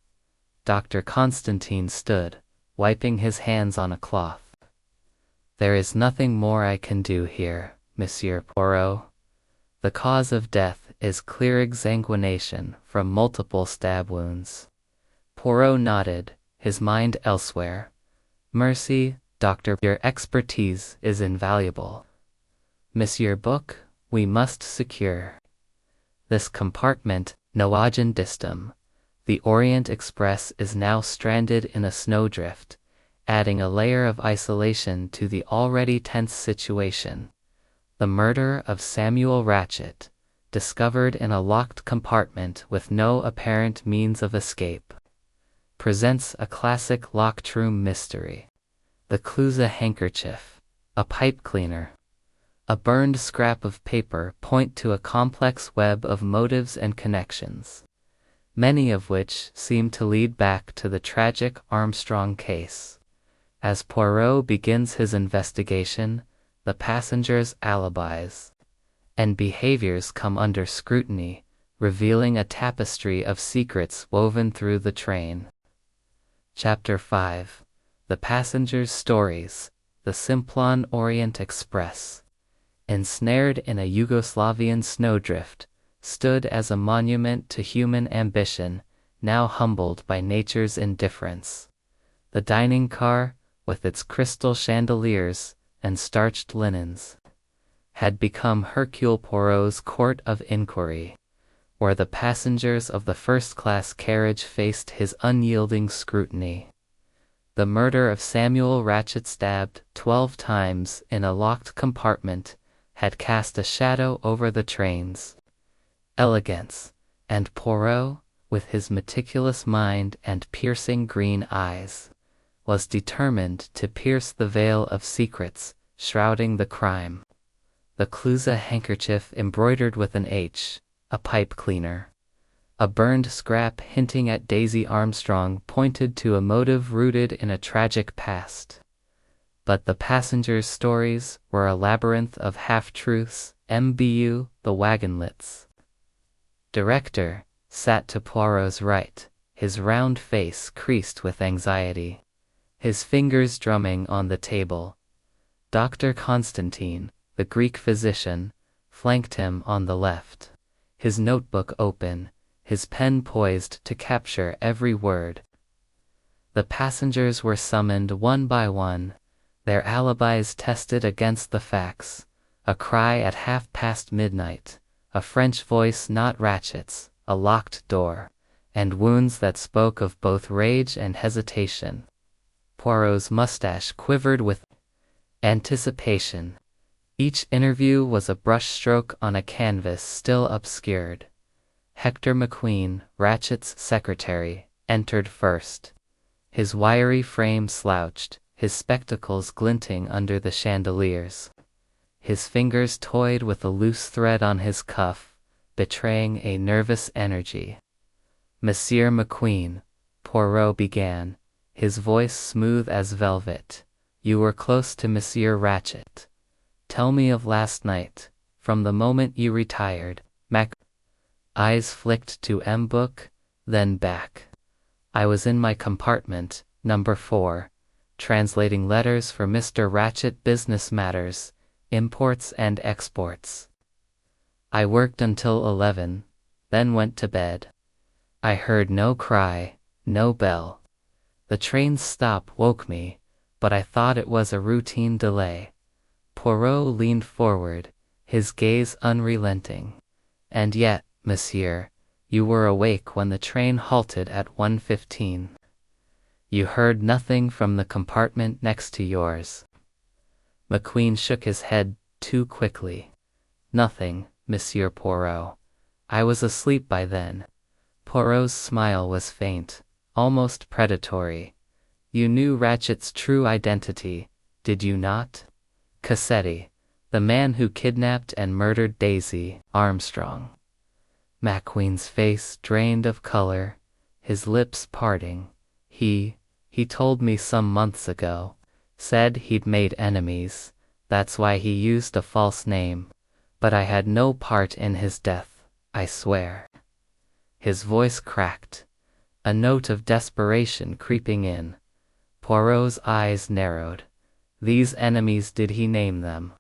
Dr. Constantine stood, wiping his hands on a cloth. "There is nothing more I can do here, Monsieur Poirot. The cause of death is clear exsanguination from multiple stab wounds." Poirot nodded, his mind elsewhere. "Mercy, Doctor, your expertise is invaluable. Monsieur Book, we must secure this compartment, noagen distum. The Orient Express is now stranded in a snowdrift, adding a layer of isolation to the already tense situation. The murder of Samuel Ratchet, discovered in a locked compartment with no apparent means of escape, presents a classic locked room mystery. The clues: a handkerchief, a pipe cleaner, a burned scrap of paper, point to a complex web of motives and connections, many of which seem to lead back to the tragic Armstrong case. As Poirot begins his investigation, the passengers' alibis and behaviors come under scrutiny, revealing a tapestry of secrets woven through the train. Chapter 5: The Passengers' Stories. The Simplon Orient Express, ensnared in a Yugoslavian snowdrift, stood as a monument to human ambition, now humbled by nature's indifference. The dining car, with its crystal chandeliers and starched linens, had become Hercule Poirot's court of inquiry, where the passengers of the first-class carriage faced his unyielding scrutiny. The murder of Samuel Ratchet, stabbed 12 times in a locked compartment, had cast a shadow over the train's elegance, and Poirot, with his meticulous mind and piercing green eyes, was determined to pierce the veil of secrets shrouding the crime. The clues: a handkerchief embroidered with an H, a pipe cleaner, a burned scrap hinting at Daisy Armstrong, pointed to a motive rooted in a tragic past. But the passengers' stories were a labyrinth of half-truths. MBU, the Wagonlitz director, sat to Poirot's right, his round face creased with anxiety, his fingers drumming on the table. Dr. Constantine, the Greek physician, flanked him on the left, his notebook open, his pen poised to capture every word. The passengers were summoned one by one, their alibis tested against the facts: a cry at midnight, a French voice not Ratchet's, a locked door, and wounds that spoke of both rage and hesitation. Poirot's mustache quivered with anticipation. Each interview was a brushstroke on a canvas still obscured. Hector McQueen, Ratchet's secretary, entered first. His wiry frame slouched, his spectacles glinting under the chandeliers. His fingers toyed with a loose thread on his cuff, betraying a nervous energy. "Monsieur McQueen," Poirot began, his voice smooth as velvet, You were close to Monsieur Ratchet. Tell me of last night, from the moment you retired. Mac eyes flicked to M-book, then back. I was in my compartment, number 4, translating letters for Mr. Ratchet, business matters, imports and exports. I worked until 11, then went to bed. I heard no cry, no bell. The train's stop woke me, but I thought it was a routine delay. Poirot leaned forward, his gaze unrelenting. And yet, monsieur, you were awake when the train halted at 1:15. You heard nothing from the compartment next to yours. McQueen shook his head too quickly. Nothing, Monsieur Poirot. I was asleep by then. Poirot's smile was faint, almost predatory. You knew Ratchet's true identity, did you not? Cassetti, the man who kidnapped and murdered Daisy Armstrong. McQueen's face drained of color, his lips parting. He told me some months ago. Said he'd made enemies, that's why he used a false name. But I had no part in his death, I swear. His voice cracked, a note of desperation creeping in. Poirot's eyes narrowed. These enemies, did he name them?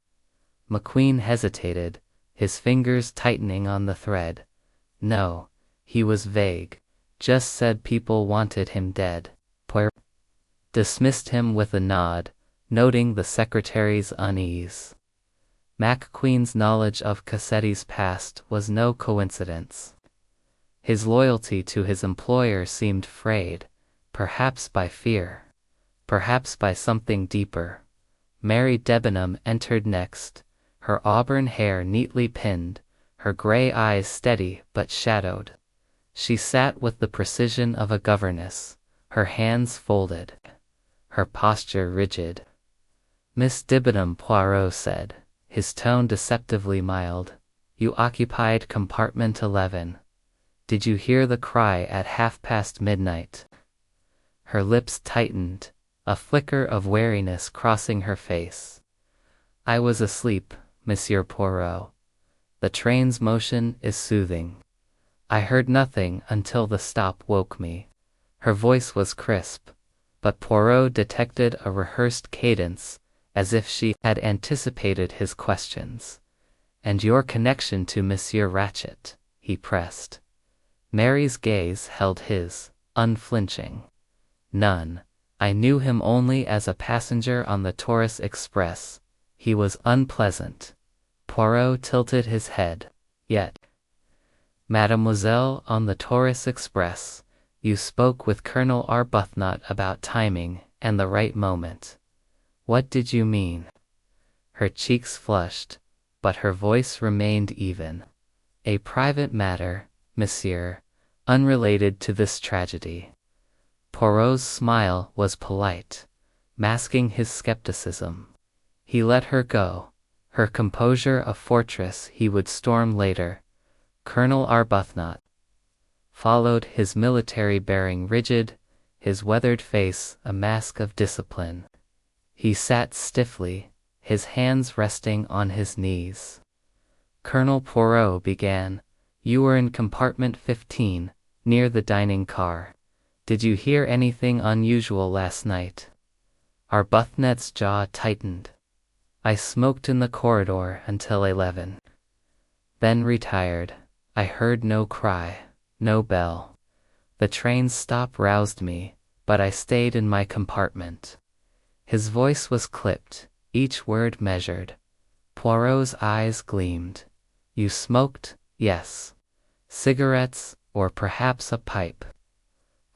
McQueen hesitated, his fingers tightening on the thread. No, he was vague, just said people wanted him dead. Poirot dismissed him with a nod, noting the secretary's unease. McQueen's knowledge of Cassetti's past was no coincidence. His loyalty to his employer seemed frayed, perhaps by fear, perhaps by something deeper. Mary Debenham entered next, her auburn hair neatly pinned, her gray eyes steady but shadowed. She sat with the precision of a governess, her hands folded, her posture rigid. Miss Debenham, Poirot said, his tone deceptively mild. You occupied compartment 11. Did you hear the cry at midnight? Her lips tightened, a flicker of wariness crossing her face. I was asleep, Monsieur Poirot. The train's motion is soothing. I heard nothing until the stop woke me. Her voice was crisp, but Poirot detected a rehearsed cadence, as if she had anticipated his questions. And your connection to Monsieur Ratchet, he pressed. Mary's gaze held his, unflinching. None. I knew him only as a passenger on the Taurus Express. He was unpleasant. Poirot tilted his head. Yet, Mademoiselle, on the Taurus Express, you spoke with Colonel Arbuthnot about timing and the right moment. What did you mean? Her cheeks flushed, but her voice remained even. A private matter, monsieur, unrelated to this tragedy. Poirot's smile was polite, masking his skepticism. He let her go, her composure a fortress he would storm later. Colonel Arbuthnot followed, his military bearing rigid, his weathered face a mask of discipline. He sat stiffly, his hands resting on his knees. Colonel Poirot began, you were in compartment 15, near the dining car. Did you hear anything unusual last night? Arbuthnot's jaw tightened. I smoked in the corridor until 11. Then retired. I heard no cry, no bell. The train stop roused me, but I stayed in my compartment. His voice was clipped, each word measured. Poirot's eyes gleamed. You smoked, yes. Cigarettes, or perhaps a pipe.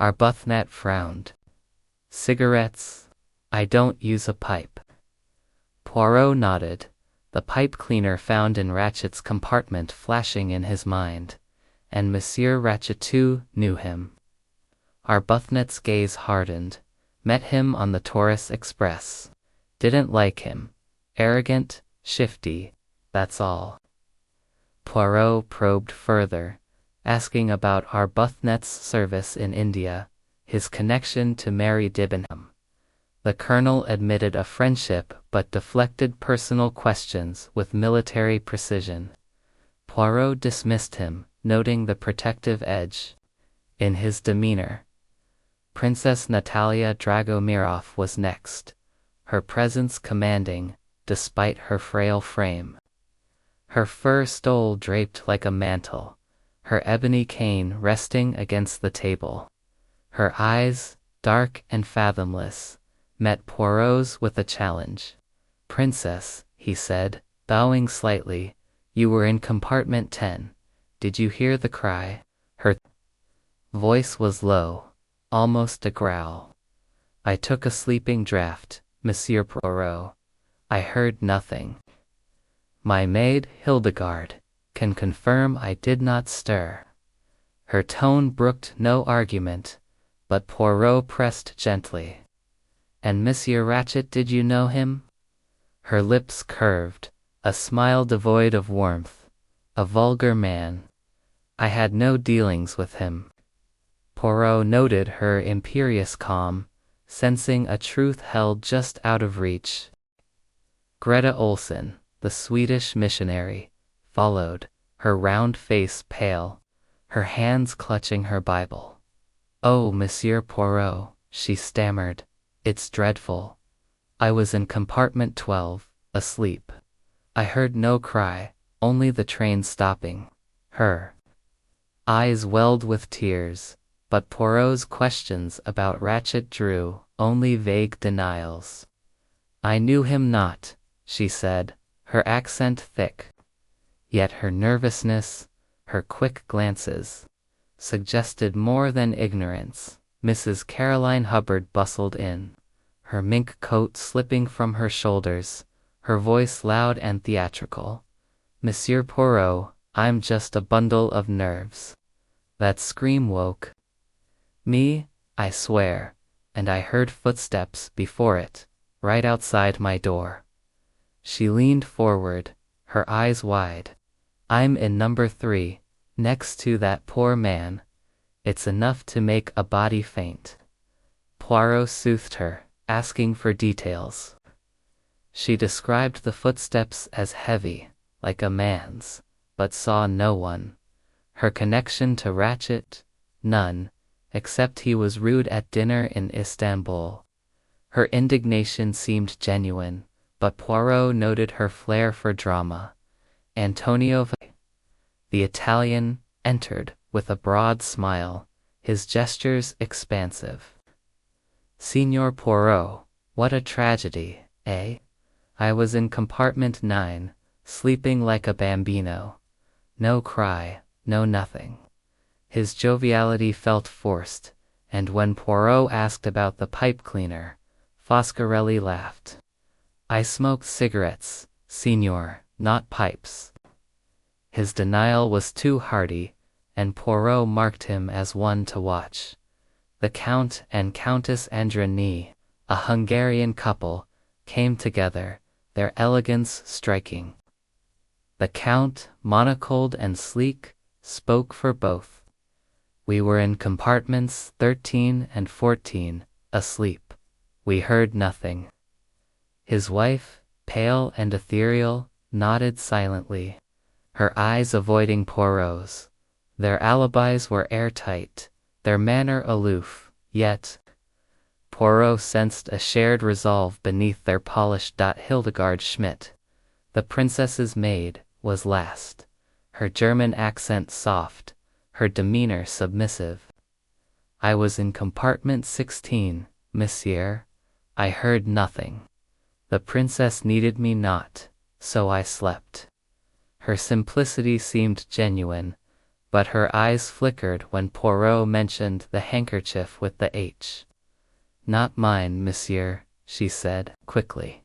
Arbuthnot frowned. Cigarettes? I don't use a pipe. Poirot nodded, the pipe cleaner found in Ratchet's compartment flashing in his mind. And Monsieur Ratchet too knew him. Arbuthnot's gaze hardened. Met him on the Taurus Express. Didn't like him. Arrogant, shifty, that's all. Poirot probed further, asking about Arbuthnot's service in India, his connection to Mary Debenham. The colonel admitted a friendship but deflected personal questions with military precision. Poirot dismissed him, noting the protective edge in his demeanor. Princess Natalia Dragomirov was next, her presence commanding, despite her frail frame. Her fur stole draped like a mantle, her ebony cane resting against the table. Her eyes, dark and fathomless, met Poirot's with a challenge. "Princess," he said, bowing slightly, "you were in compartment 10. Did you hear the cry?" Her voice was low, almost a growl. "I took a sleeping draught, Monsieur Poirot. I heard nothing. My maid, Hildegard, can confirm I did not stir." Her tone brooked no argument, but Poirot pressed gently. "And Monsieur Ratchet, did you know him?" Her lips curved, a smile devoid of warmth. "A vulgar man. I had no dealings with him." Poirot noted her imperious calm, sensing a truth held just out of reach. Greta Olsen, the Swedish missionary, followed, her round face pale, her hands clutching her Bible. "Oh, Monsieur Poirot," she stammered, "it's dreadful. I was in compartment 12, asleep. I heard no cry, only the train stopping." Her eyes welled with tears, but Poirot's questions about Ratchet drew only vague denials. "I knew him not," she said, her accent thick. Yet her nervousness, her quick glances, suggested more than ignorance. Mrs. Caroline Hubbard bustled in, her mink coat slipping from her shoulders, her voice loud and theatrical. "Monsieur Poirot, I'm just a bundle of nerves. That scream woke me, I swear, and I heard footsteps before it, right outside my door." She leaned forward, her eyes wide. "I'm in number 3, next to that poor man. It's enough to make a body faint." Poirot soothed her, asking for details. She described the footsteps as heavy, like a man's, but saw no one. Her connection to Ratchet? None, except he was rude at dinner in Istanbul. Her indignation seemed genuine, but Poirot noted her flair for drama. Antonio, the Italian, entered, with a broad smile, his gestures expansive. "Signor Poirot, what a tragedy, eh? I was in compartment 9, sleeping like a bambino. No cry, no nothing." His joviality felt forced, and when Poirot asked about the pipe cleaner, Foscarelli laughed. "I smoked cigarettes, signor, not pipes." His denial was too hearty, and Poirot marked him as one to watch. The Count and Countess Androni, a Hungarian couple, came together, their elegance striking. The Count, monocled and sleek, spoke for both. "We were in compartments 13 and 14, asleep. We heard nothing." His wife, pale and ethereal, nodded silently, her eyes avoiding Poirot's. Their alibis were airtight, their manner aloof, yet Poirot sensed a shared resolve beneath their polished. Hildegard Schmidt, the princess's maid, was last, her German accent soft, her demeanor submissive. "I was in compartment 16, monsieur. I heard nothing. The princess needed me not, so I slept." Her simplicity seemed genuine, but her eyes flickered when Poirot mentioned the handkerchief with the H. "Not mine, monsieur," she said, quickly.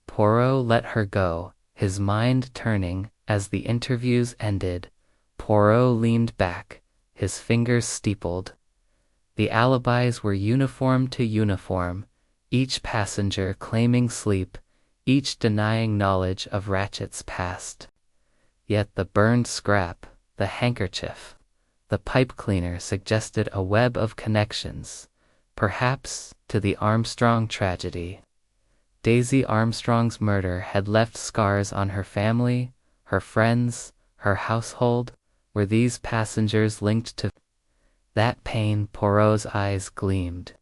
Poirot let her go, his mind turning. As the interviews ended, Poirot leaned back, his fingers steepled. The alibis were uniform to uniform, each passenger claiming sleep, each denying knowledge of Ratchet's past. Yet the burned scrap, the handkerchief, the pipe cleaner suggested a web of connections, perhaps to the Armstrong tragedy. Daisy Armstrong's murder had left scars on her family, her friends, her household. Were these passengers linked to that pain? Poirot's eyes gleamed.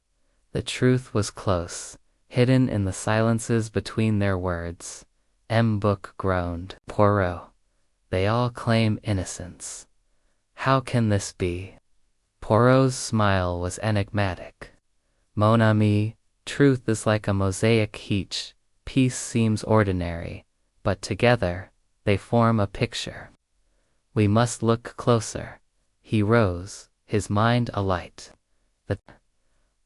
The truth was close, hidden in the silences between their words. Book groaned. Poirot. They all claim innocence. How can this be? Poirot's smile was enigmatic. Mon ami, truth is like a mosaic heap. Peace seems ordinary, but together they form a picture. We must look closer. He rose, his mind alight. The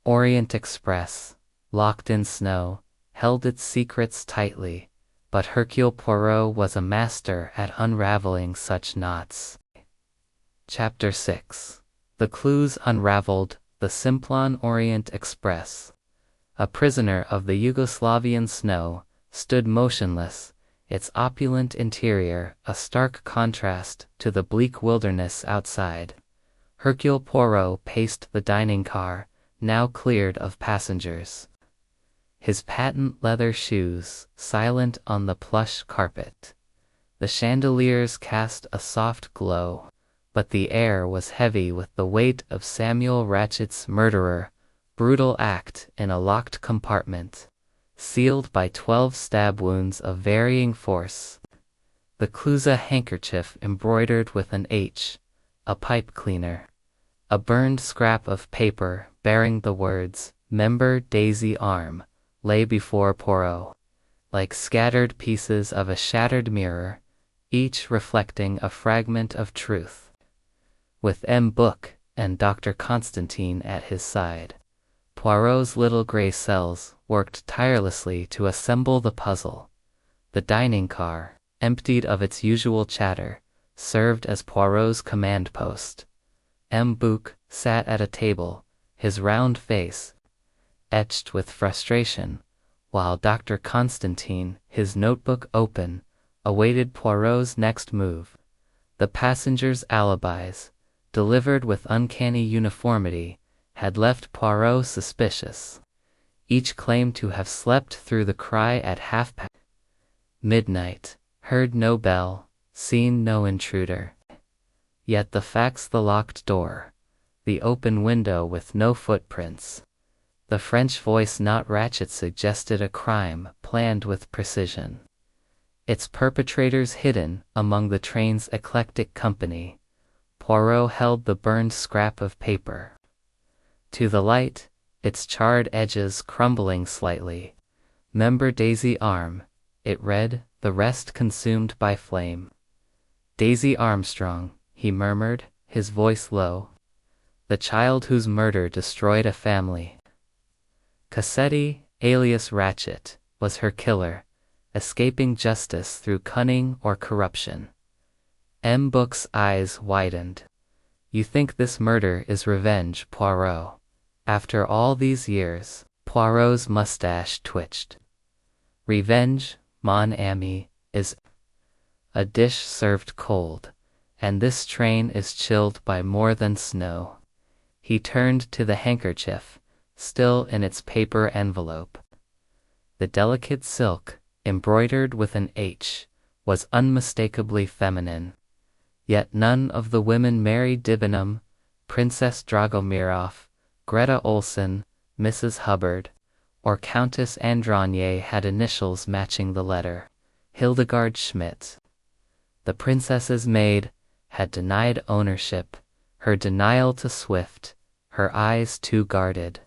Orient Express, locked in snow, held its secrets tightly, but Hercule Poirot was a master at unraveling such knots. Chapter 6. The Clues Unraveled. The Simplon Orient Express, a prisoner of the Yugoslavian snow, stood motionless, its opulent interior a stark contrast to the bleak wilderness outside. Hercule Poirot paced the dining car, now cleared of passengers. His patent leather shoes silent on the plush carpet. The chandeliers cast a soft glow, but the air was heavy with the weight of Samuel Ratchet's murderer, brutal act in a locked compartment, sealed by 12 stab wounds of varying force. The Clouseau handkerchief embroidered with an H, a pipe cleaner. A burned scrap of paper bearing the words, "Member Daisy Arm," lay before Poirot, like scattered pieces of a shattered mirror, each reflecting a fragment of truth. With Book and Dr. Constantine at his side, Poirot's little grey cells worked tirelessly to assemble the puzzle. The dining car, emptied of its usual chatter, served as Poirot's command post. Book sat at a table, his round face etched with frustration, while Dr. Constantine, his notebook open, awaited Poirot's next move. The passengers' alibis, delivered with uncanny uniformity, had left Poirot suspicious. Each claimed to have slept through the cry at half-past midnight, heard no bell, seen no intruder. Yet the facts: the locked door, the open window with no footprints, the French voice not Ratchet suggested a crime planned with precision. Its perpetrators hidden among the train's eclectic company. Poirot held the burned scrap of paper to the light, its charred edges crumbling slightly. "Member Daisy Arm," it read, the rest consumed by flame. "Daisy Armstrong," he murmured, his voice low. "The child whose murder destroyed a family." Cassetti, alias Ratchet, was her killer, escaping justice through cunning or corruption. Book's eyes widened. "You think this murder is revenge, Poirot? After all these years?" Poirot's mustache twitched. "Revenge, mon ami, is a dish served cold, and this train is chilled by more than snow." He turned to the handkerchief, still in its paper envelope. The delicate silk, embroidered with an H, was unmistakably feminine. Yet none of the women Mary Debenham, Princess Dragomirov, Greta Olson, Mrs. Hubbard, or Countess Andronier had initials matching the letter. Hildegard Schmidt, the princess's maid, had denied ownership, her denial to Swift, her eyes too guarded.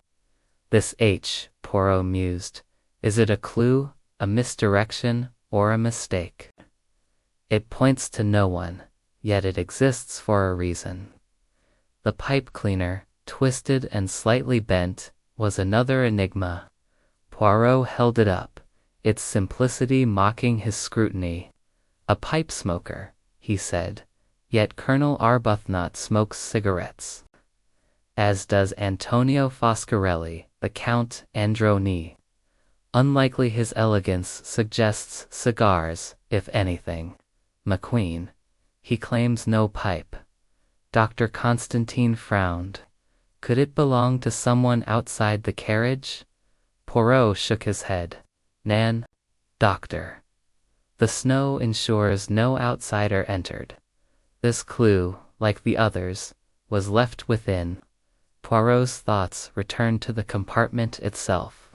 "This H," Poirot mused, "is it a clue, a misdirection, or a mistake? It points to no one, yet it exists for a reason." The pipe cleaner, twisted and slightly bent, was another enigma. Poirot held it up, its simplicity mocking his scrutiny. "A pipe smoker," he said, "yet Colonel Arbuthnot smokes cigarettes. As does Antonio Foscarelli, the Count Androni. Unlikely his elegance suggests cigars, if anything. McQueen. He claims no pipe." Dr. Constantine frowned. Could it belong to someone outside the carriage? Poirot shook his head. Nan, doctor. The snow ensures no outsider entered. This clue, like the others, was left within. Poirot's thoughts returned to the compartment itself.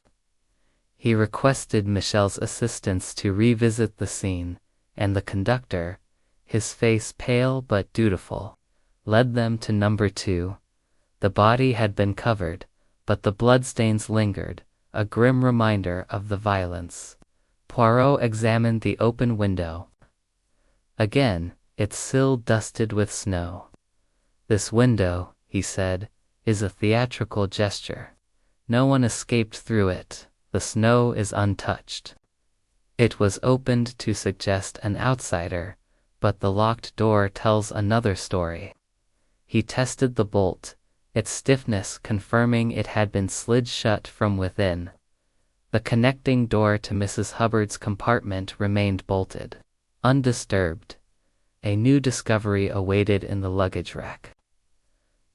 He requested Michel's assistance to revisit the scene, and the conductor, his face pale but dutiful, led them to number 2. The body had been covered, but the bloodstains lingered, a grim reminder of the violence. Poirot examined the open window. Again, its sill dusted with snow. This window, he said, is a theatrical gesture. No one escaped through it. The snow is untouched. It was opened to suggest an outsider, but the locked door tells another story. He tested the bolt, its stiffness confirming it had been slid shut from within. The connecting door to Mrs. Hubbard's compartment remained bolted, undisturbed. A new discovery awaited in the luggage rack.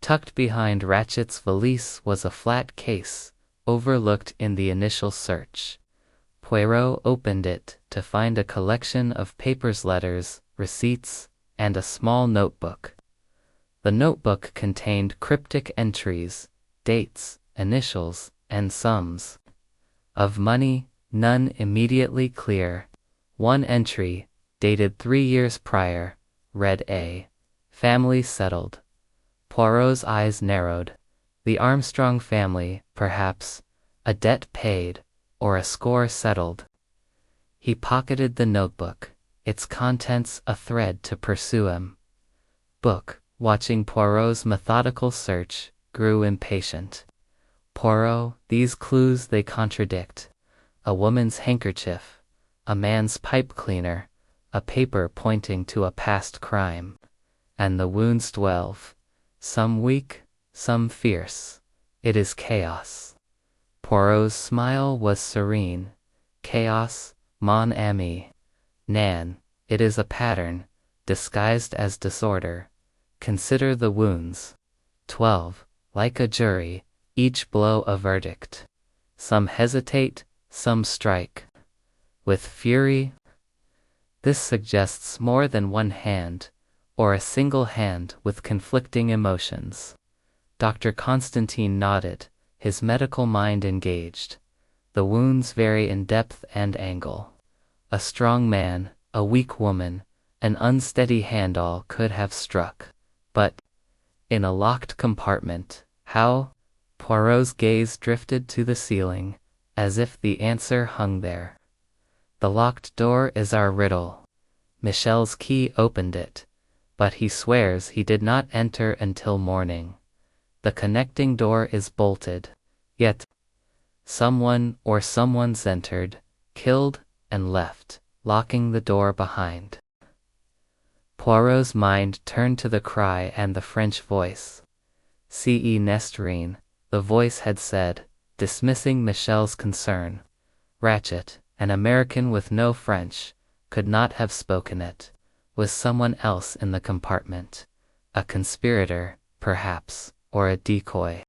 Tucked behind Ratchet's valise was a flat case, overlooked in the initial search. Poirot opened it to find a collection of papers, letters, receipts, and a small notebook. The notebook contained cryptic entries, dates, initials, and sums. Of money, none immediately clear. One entry, dated 3 years prior, read A. Family settled. Poirot's eyes narrowed. The Armstrong family, perhaps, a debt paid, or a score settled. He pocketed the notebook, its contents a thread to pursue him. Book, watching Poirot's methodical search, grew impatient. Poirot, these clues they contradict. A woman's handkerchief, a man's pipe cleaner, a paper pointing to a past crime. And the wounds 12. Some weak, some fierce. It is chaos. Poirot's smile was serene. Chaos, mon ami. Nan, it is a pattern, disguised as disorder. Consider the wounds. 12. Like a jury, each blow a verdict. Some hesitate, some strike. With fury. This suggests more than one hand, or a single hand with conflicting emotions. Dr. Constantine nodded, his medical mind engaged. The wounds vary in depth and angle. A strong man, a weak woman, an unsteady hand all could have struck. But, in a locked compartment, how? Poirot's gaze drifted to the ceiling, as if the answer hung there. The locked door is our riddle. Michel's key opened it, but he swears he did not enter until morning. The connecting door is bolted, yet someone or someone's entered, killed, and left, locking the door behind. Poirot's mind turned to the cry and the French voice. C.E. Nestorine, the voice had said, dismissing Michel's concern. Ratchet, an American with no French, could not have spoken it. Was someone else in the compartment? A conspirator, perhaps, or a decoy?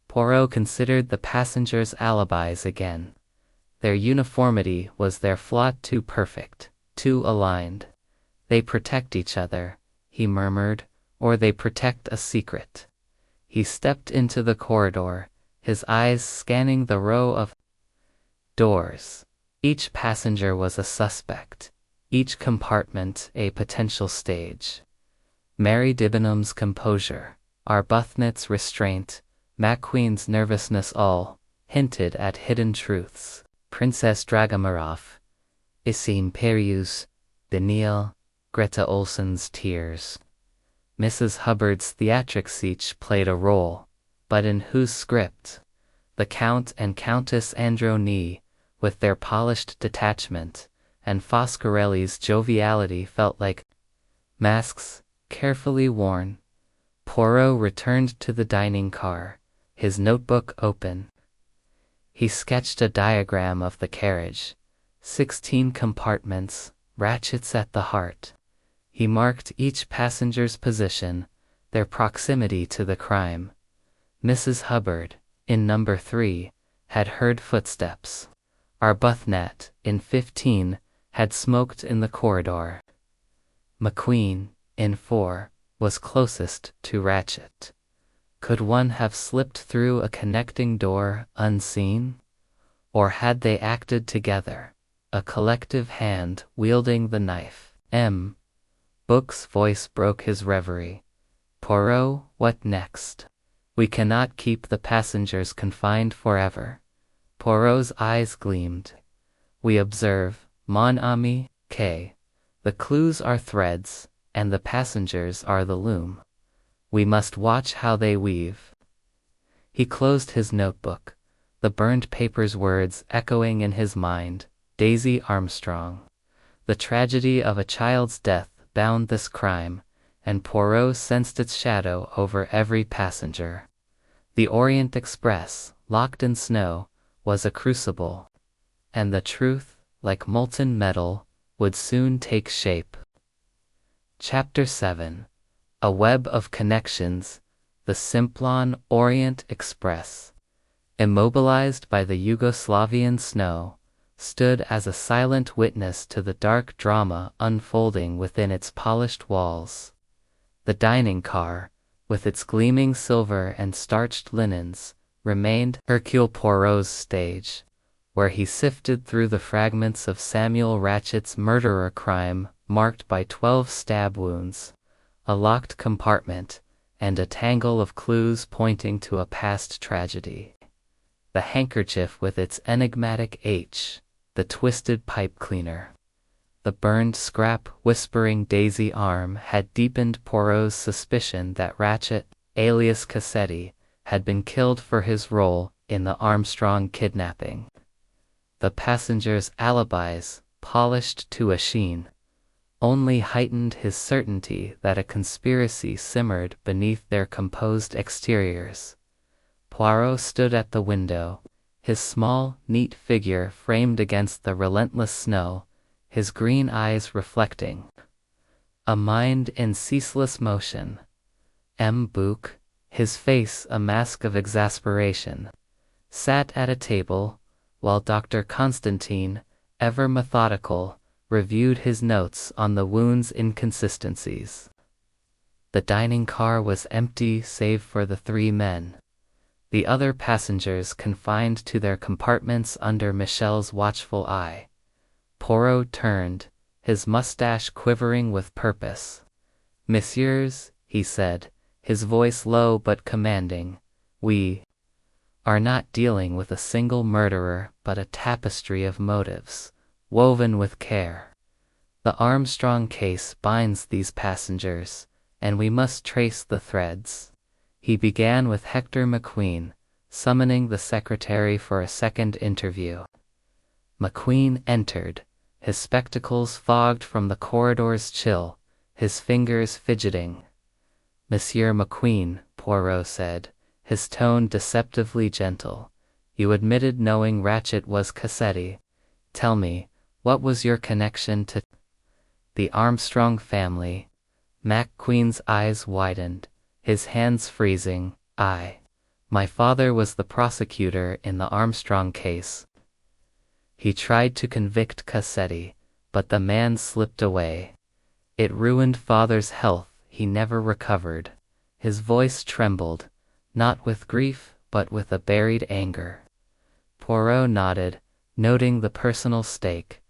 Poirot considered the passengers' alibis again. Their uniformity was their flaw, too perfect, too aligned. They protect each other, he murmured, or they protect a secret. He stepped into the corridor, his eyes scanning the row of doors. Each passenger was a suspect, each compartment a potential stage. Mary Debenham's composure, Arbuthnot's restraint, McQueen's nervousness all hinted at hidden truths. Princess Dragomarov, Isim Perius, Daniil, Greta Olsen's tears. Mrs. Hubbard's theatrics each played a role, but in whose script? The Count and Countess Androni, with their polished detachment, and Foscarelli's joviality felt like masks, carefully worn. Poirot returned to the dining car, his notebook open. He sketched a diagram of the carriage. 16 compartments, Ratchets at the heart. He marked each passenger's position, their proximity to the crime. Mrs. Hubbard, in number 3, had heard footsteps. Arbuthnot, in 15, had smoked in the corridor. McQueen, in 4, was closest to Ratchet. Could one have slipped through a connecting door unseen? Or had they acted together, a collective hand wielding the knife? Book's voice broke his reverie. Poirot, what next? We cannot keep the passengers confined forever. Poirot's eyes gleamed. We observe, mon ami, que the clues are threads, and the passengers are the loom. We must watch how they weave. He closed his notebook, the burned paper's words echoing in his mind. Daisy Armstrong. The tragedy of a child's death bound this crime, and Poirot sensed its shadow over every passenger. The Orient Express, locked in snow, was a crucible, and the truth, like molten metal, would soon take shape. Chapter 7. A Web of Connections, the Simplon Orient Express, immobilized by the Yugoslavian snow, stood as a silent witness to the dark drama unfolding within its polished walls. The dining car, with its gleaming silver and starched linens, remained Hercule Poirot's stage, where he sifted through the fragments of Samuel Ratchet's murderer crime marked by 12 stab wounds, a locked compartment, and a tangle of clues pointing to a past tragedy. The handkerchief with its enigmatic H, the twisted pipe cleaner, the burned scrap whispering Daisy arm had deepened Poirot's suspicion that Ratchet, alias Cassetti, had been killed for his role in the Armstrong kidnapping. The passengers' alibis, polished to a sheen, only heightened his certainty that a conspiracy simmered beneath their composed exteriors. Poirot stood at the window, his small, neat figure framed against the relentless snow, his green eyes reflecting a mind in ceaseless motion. Book, his face a mask of exasperation, sat at a table, while Dr. Constantine, ever methodical, reviewed his notes on the wound's inconsistencies. The dining car was empty save for the 3 men. The other passengers confined to their compartments under Michel's watchful eye. Poirot turned, his mustache quivering with purpose. "Messieurs," he said, his voice low but commanding, "we are not dealing with a single murderer but a tapestry of motives, woven with care. The Armstrong case binds these passengers, and we must trace the threads." He began with Hector McQueen, summoning the secretary for a second interview. McQueen entered, his spectacles fogged from the corridor's chill, his fingers fidgeting. "Monsieur McQueen," Poirot said, his tone deceptively gentle, "you admitted knowing Ratchet was Cassetti. Tell me, what was your connection to the Armstrong family?" McQueen's eyes widened, his hands freezing. My father was the prosecutor in the Armstrong case. He tried to convict Cassetti, but the man slipped away. It ruined father's health, he never recovered." His voice trembled, not with grief, but with a buried anger. Poirot nodded, noting the personal stake.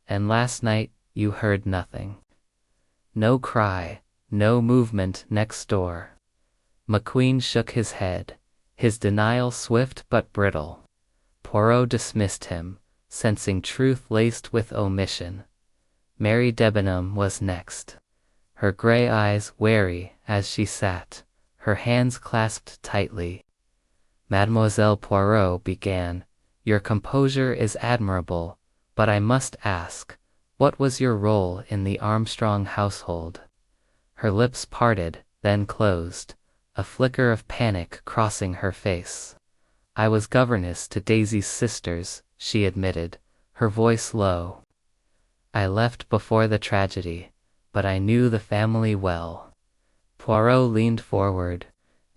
"And last night, you heard nothing? No cry, no movement next door?" McQueen shook his head, his denial swift but brittle. Poirot dismissed him, sensing truth laced with omission. Mary Debenham was next, her gray eyes wary as she sat, her hands clasped tightly. "Mademoiselle Poirot began, your composure is admirable, but I must ask, what was your role in the Armstrong household?" Her lips parted, then closed, a flicker of panic crossing her face. "I was governess to Daisy's sisters," she admitted, her voice low. "I left before the tragedy, but I knew the family well." Poirot leaned forward,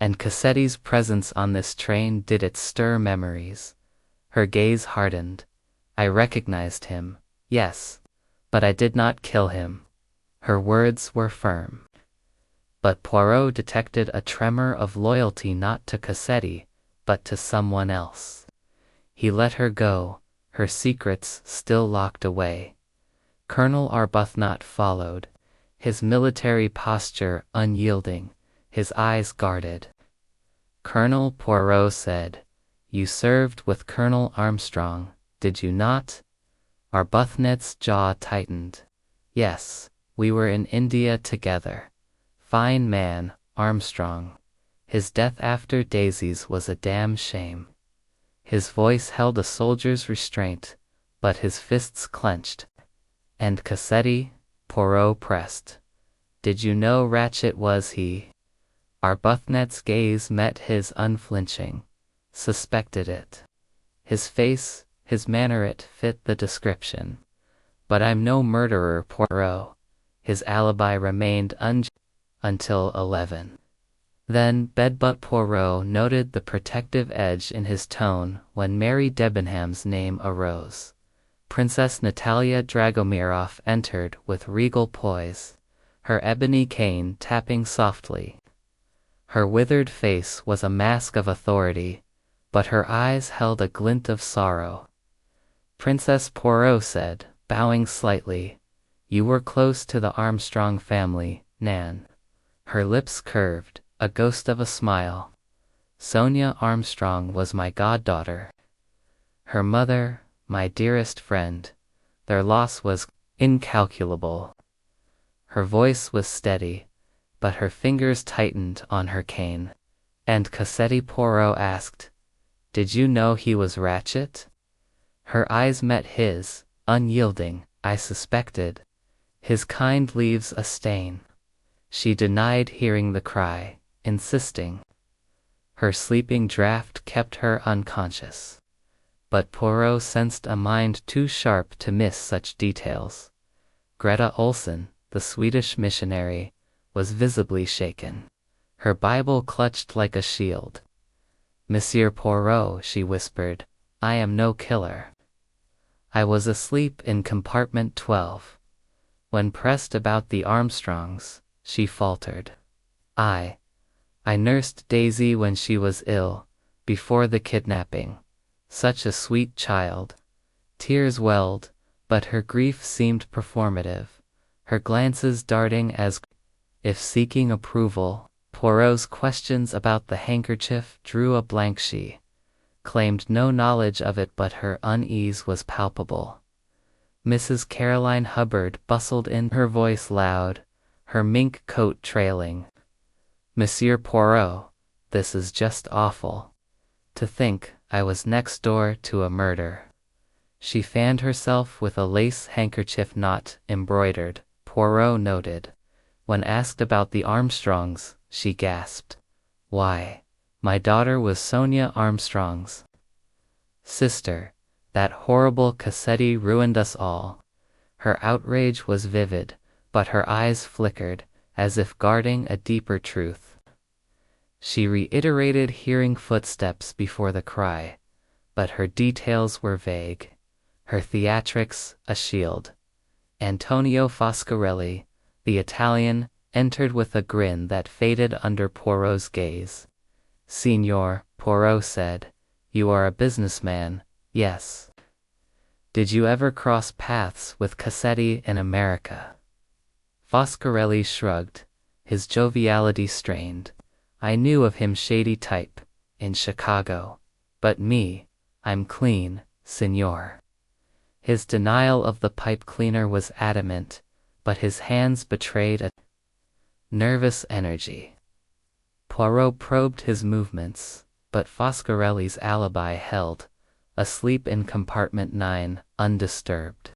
And Cassetti's presence on this train did it stir memories. Her gaze hardened. I recognized him, yes, but I did not kill him. Her words were firm. But Poirot detected a tremor of loyalty not to Cassetti, but to someone else. He let her go, her secrets still locked away. Colonel Arbuthnot followed, his military posture unyielding, his eyes guarded. Colonel Poirot said, "You served with Colonel Armstrong, did you not?" Arbuthnot's jaw tightened. "Yes, we were in India together. Fine man, Armstrong. His death after Daisy's was a damn shame." His voice held a soldier's restraint, but his fists clenched. "And Cassetti?" Poirot pressed. "Did you know Ratchet was he?" Arbuthnot's gaze met his unflinching. Suspected it. His face, his manner, it fit the description. "But I'm no murderer, Poirot." His alibi remained until 11. Then Bedbutt Poirot noted the protective edge in his tone when Mary Debenham's name arose. Princess Natalia Dragomirov entered with regal poise, her ebony cane tapping softly. Her withered face was a mask of authority, but her eyes held a glint of sorrow. Princess Poirot said, bowing slightly, "You were close to the Armstrong family, Nan." Her lips curved, a ghost of a smile. "Sonia Armstrong was my goddaughter. Her mother, my dearest friend. Their loss was incalculable." Her voice was steady, but her fingers tightened on her cane. "And Cassetti?" Poirot asked. "Did you know he was Ratchet?" Her eyes met his, unyielding. "I suspected. His kind leaves a stain." She denied hearing the cry, insisting. Her sleeping draught kept her unconscious. But Poirot sensed a mind too sharp to miss such details. Greta Olsen, the Swedish missionary, was visibly shaken. Her Bible clutched like a shield. "Monsieur Poirot," she whispered, "I am no killer. I was asleep in compartment 12. When pressed about the Armstrongs, she faltered. I nursed Daisy when she was ill, before the kidnapping. Such a sweet child." Tears welled, but her grief seemed performative, her glances darting as if seeking approval. Poirot's questions about the handkerchief drew a blank. She claimed no knowledge of it, but her unease was palpable. Mrs. Caroline Hubbard bustled in, her voice loud, her mink coat trailing. "Monsieur Poirot, this is just awful. To think I was next door to a murder." She fanned herself with a lace handkerchief not embroidered, Poirot noted. When asked about the Armstrongs, she gasped. "Why, my daughter was Sonia Armstrong's sister. That horrible Cassetti ruined us all." Her outrage was vivid, but her eyes flickered, as if guarding a deeper truth. She reiterated hearing footsteps before the cry, but her details were vague. Her theatrics, a shield. Antonio Foscarelli, the Italian, entered with a grin that faded under Poirot's gaze. "Signor," Poirot said, "you are a businessman, yes. Did you ever cross paths with Cassetti in America?" Foscarelli shrugged, his joviality strained. "I knew of him, shady type, in Chicago. But me, I'm clean, signor." His denial of the pipe cleaner was adamant, but his hands betrayed a nervous energy. Poirot probed his movements, but Foscarelli's alibi held, asleep in compartment 9, undisturbed.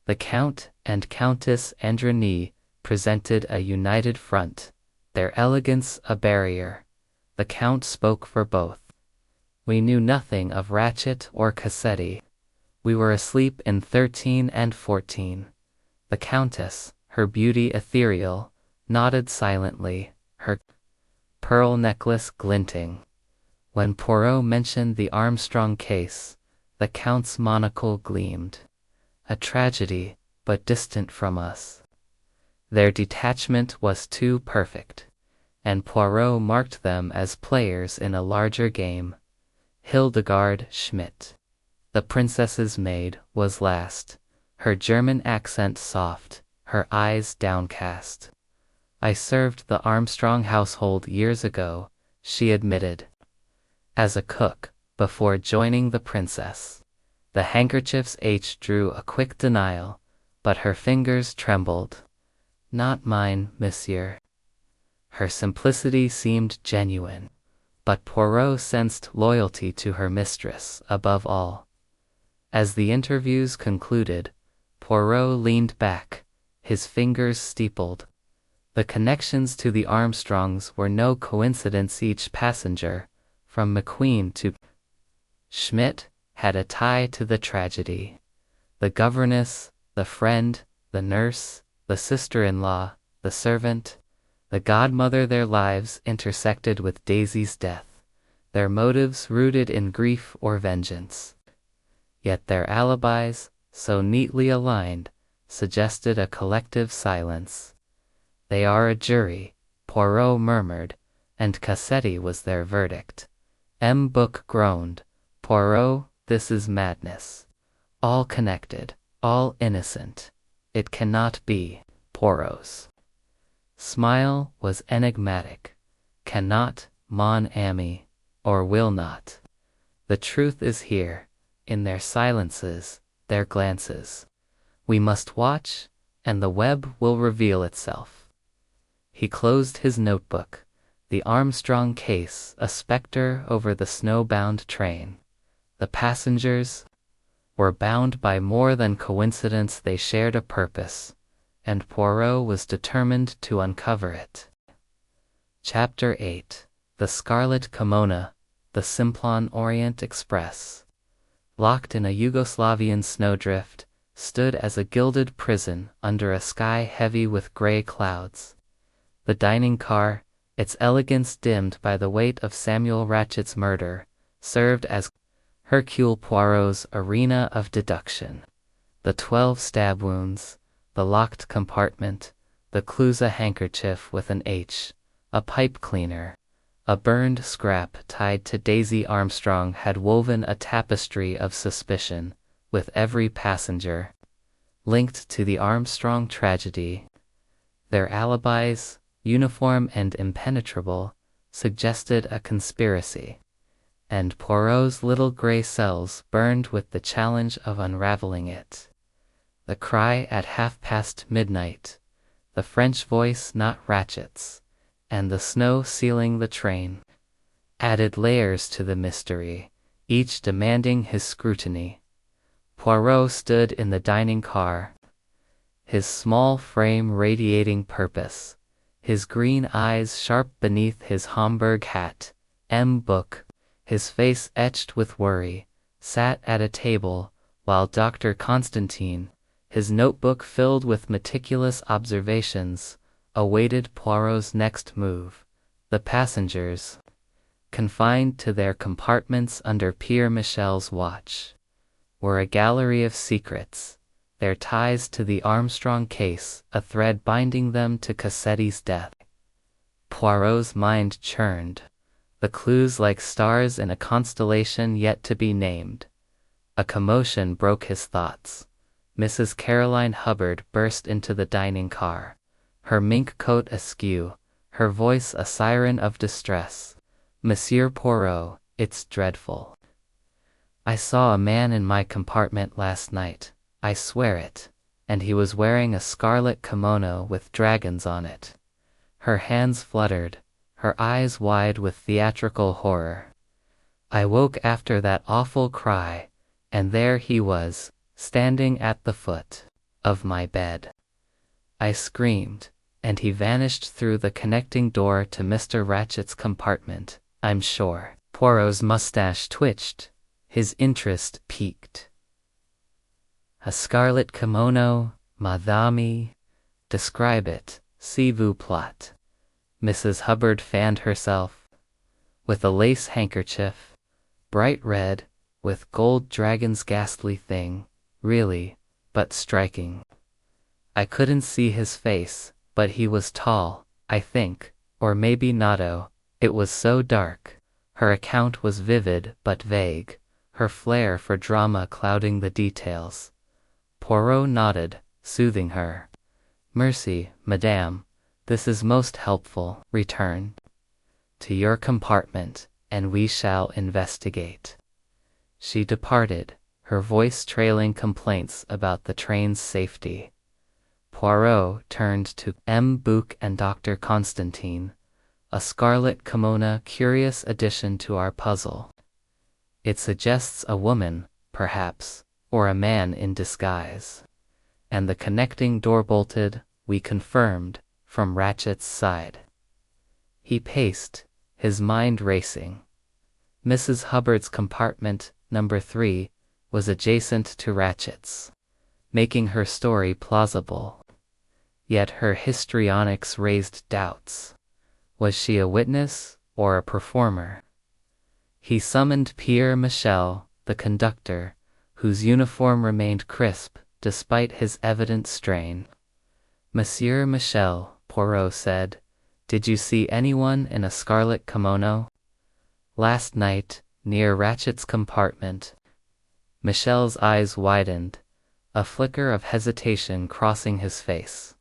The Count and Countess Androni presented a united front, their elegance a barrier. The Count spoke for both. "We knew nothing of Ratchet or Cassetti. We were asleep in 13 and 14. The Countess, her beauty ethereal, nodded silently, her pearl necklace glinting. When Poirot mentioned the Armstrong case, the Count's monocle gleamed. A tragedy, but distant from us. Their detachment was too perfect, and Poirot marked them as players in a larger game. Hildegard Schmidt, the princess's maid, was last, her German accent soft, her eyes downcast. I served the Armstrong household years ago, she admitted. As a cook, before joining the princess. The handkerchief's H drew a quick denial, but her fingers trembled. Not mine, monsieur. Her simplicity seemed genuine, but Poirot sensed loyalty to her mistress above all. As the interviews concluded, Poirot leaned back, his fingers steepled. The connections to the Armstrongs were no coincidence. Each passenger, from McQueen to Schmidt, had a tie to the tragedy. The governess, the friend, the nurse, the sister-in-law, the servant, the godmother, their lives intersected with Daisy's death, their motives rooted in grief or vengeance. Yet their alibis, so neatly aligned, suggested a collective silence. They are a jury, Poirot murmured, and Cassetti was their verdict. M. Book groaned, Poirot, this is madness. All connected, all innocent. It cannot be. Poirot's smile was enigmatic. Cannot, mon ami, or will not. The truth is here, in their silences, their glances. We must watch, and the web will reveal itself. He closed his notebook. The Armstrong case, a specter over the snow-bound train. The passengers were bound by more than coincidence. They shared a purpose, and Poirot was determined to uncover it. Chapter 8. The Scarlet Kimono, the Simplon Orient Express. Locked in a Yugoslavian snowdrift, stood as a gilded prison under a sky heavy with gray clouds. The dining car, its elegance dimmed by the weight of Samuel Ratchet's murder, served as Hercule Poirot's arena of deduction. The 12 stab wounds, the locked compartment, the Clousa handkerchief with an H, a pipe cleaner, a burned scrap tied to Daisy Armstrong had woven a tapestry of suspicion, with every passenger linked to the Armstrong tragedy. Their alibis, uniform and impenetrable, suggested a conspiracy. And Poirot's little gray cells burned with the challenge of unraveling it. The cry at midnight, the French voice not Ratchet's, and the snow sealing the train, added layers to the mystery, each demanding his scrutiny. Poirot stood in the dining car, his small frame radiating purpose, his green eyes sharp beneath his Homburg hat. M. Book, his face etched with worry, sat at a table, while Dr. Constantine, his notebook filled with meticulous observations, awaited Poirot's next move. The passengers, confined to their compartments under Pierre Michel's watch, were a gallery of secrets, their ties to the Armstrong case a thread binding them to Cassetti's death. Poirot's mind churned. The clues like stars in a constellation yet to be named. A commotion broke his thoughts. Mrs. Caroline Hubbard burst into the dining car, her mink coat askew, her voice a siren of distress. Monsieur Poirot, it's dreadful. I saw a man in my compartment last night, I swear it, and he was wearing a scarlet kimono with dragons on it. Her hands fluttered, her eyes wide with theatrical horror. I woke after that awful cry, and there he was, standing at the foot of my bed. I screamed, and he vanished through the connecting door to Mr. Ratchet's compartment, I'm sure. Poirot's mustache twitched, his interest piqued. A scarlet kimono, madame, describe it, s'il vous plaît. Mrs. Hubbard fanned herself with a lace handkerchief, bright red, with gold dragons. Ghastly thing, really, but striking. I couldn't see his face, but he was tall, I think, or maybe not. It was so dark. Her account was vivid but vague, her flair for drama clouding the details. Poirot nodded, soothing her. Mercy, madame, this is most helpful. Return to your compartment, and we shall investigate. She departed, her voice trailing complaints about the train's safety. Poirot turned to M. Bouc and Dr. Constantine. A scarlet kimono, curious addition to our puzzle. It suggests a woman, perhaps, or a man in disguise. And the connecting door bolted, we confirmed, from Ratchet's side. He paced, his mind racing. Mrs. Hubbard's compartment, number 3, was adjacent to Ratchet's, making her story plausible. Yet her histrionics raised doubts. Was she a witness, or a performer? He summoned Pierre Michel, the conductor, whose uniform remained crisp, despite his evident strain. Monsieur Michel, Poirot said, did you see anyone in a scarlet kimono? Last night, near Ratchet's compartment. Michel's eyes widened, a flicker of hesitation crossing his face.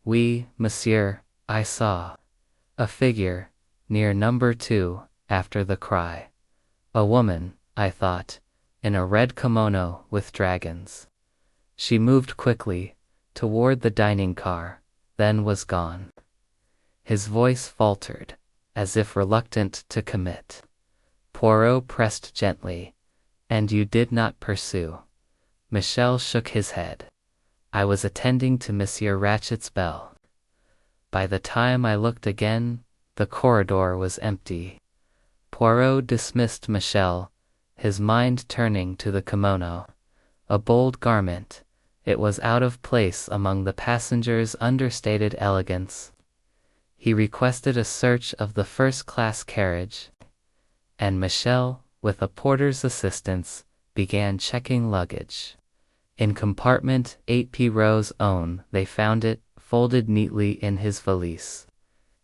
Oui, monsieur, I saw a figure, near number 2, after the cry. A woman, I thought, in a red kimono with dragons. She moved quickly, toward the dining car, then was gone. His voice faltered, as if reluctant to commit. Poirot pressed gently. And you did not pursue? Michel shook his head. I was attending to Monsieur Ratchet's bell. By the time I looked again, the corridor was empty. Poirot dismissed Michel, his mind turning to the kimono. A bold garment, it was out of place among the passengers' understated elegance. He requested a search of the first-class carriage, and Michel, with a porter's assistance, began checking luggage. In compartment 8 Poirot's own, they found it, folded neatly in his valise.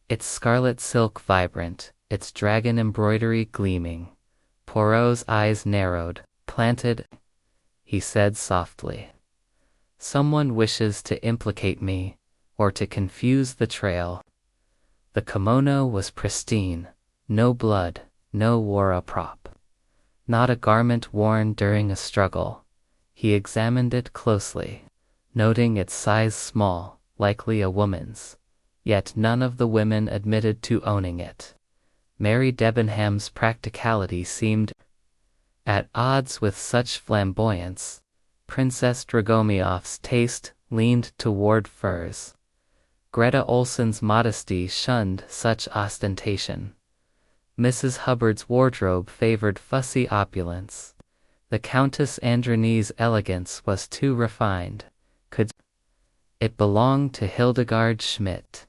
Its scarlet silk vibrant, its dragon embroidery gleaming. Poirot's eyes narrowed. Planted, he said softly. Someone wishes to implicate me, or to confuse the trail. The kimono was pristine, no blood, no war prop. Not a garment worn during a struggle. He examined it closely, noting its size small, likely a woman's. Yet none of the women admitted to owning it. Mary Debenham's practicality seemed at odds with such flamboyance. Princess Dragomieff's taste leaned toward furs. Greta Olson's modesty shunned such ostentation. Mrs. Hubbard's wardrobe favored fussy opulence. The Countess Androni's elegance was too refined. Could it belong to Hildegard Schmidt?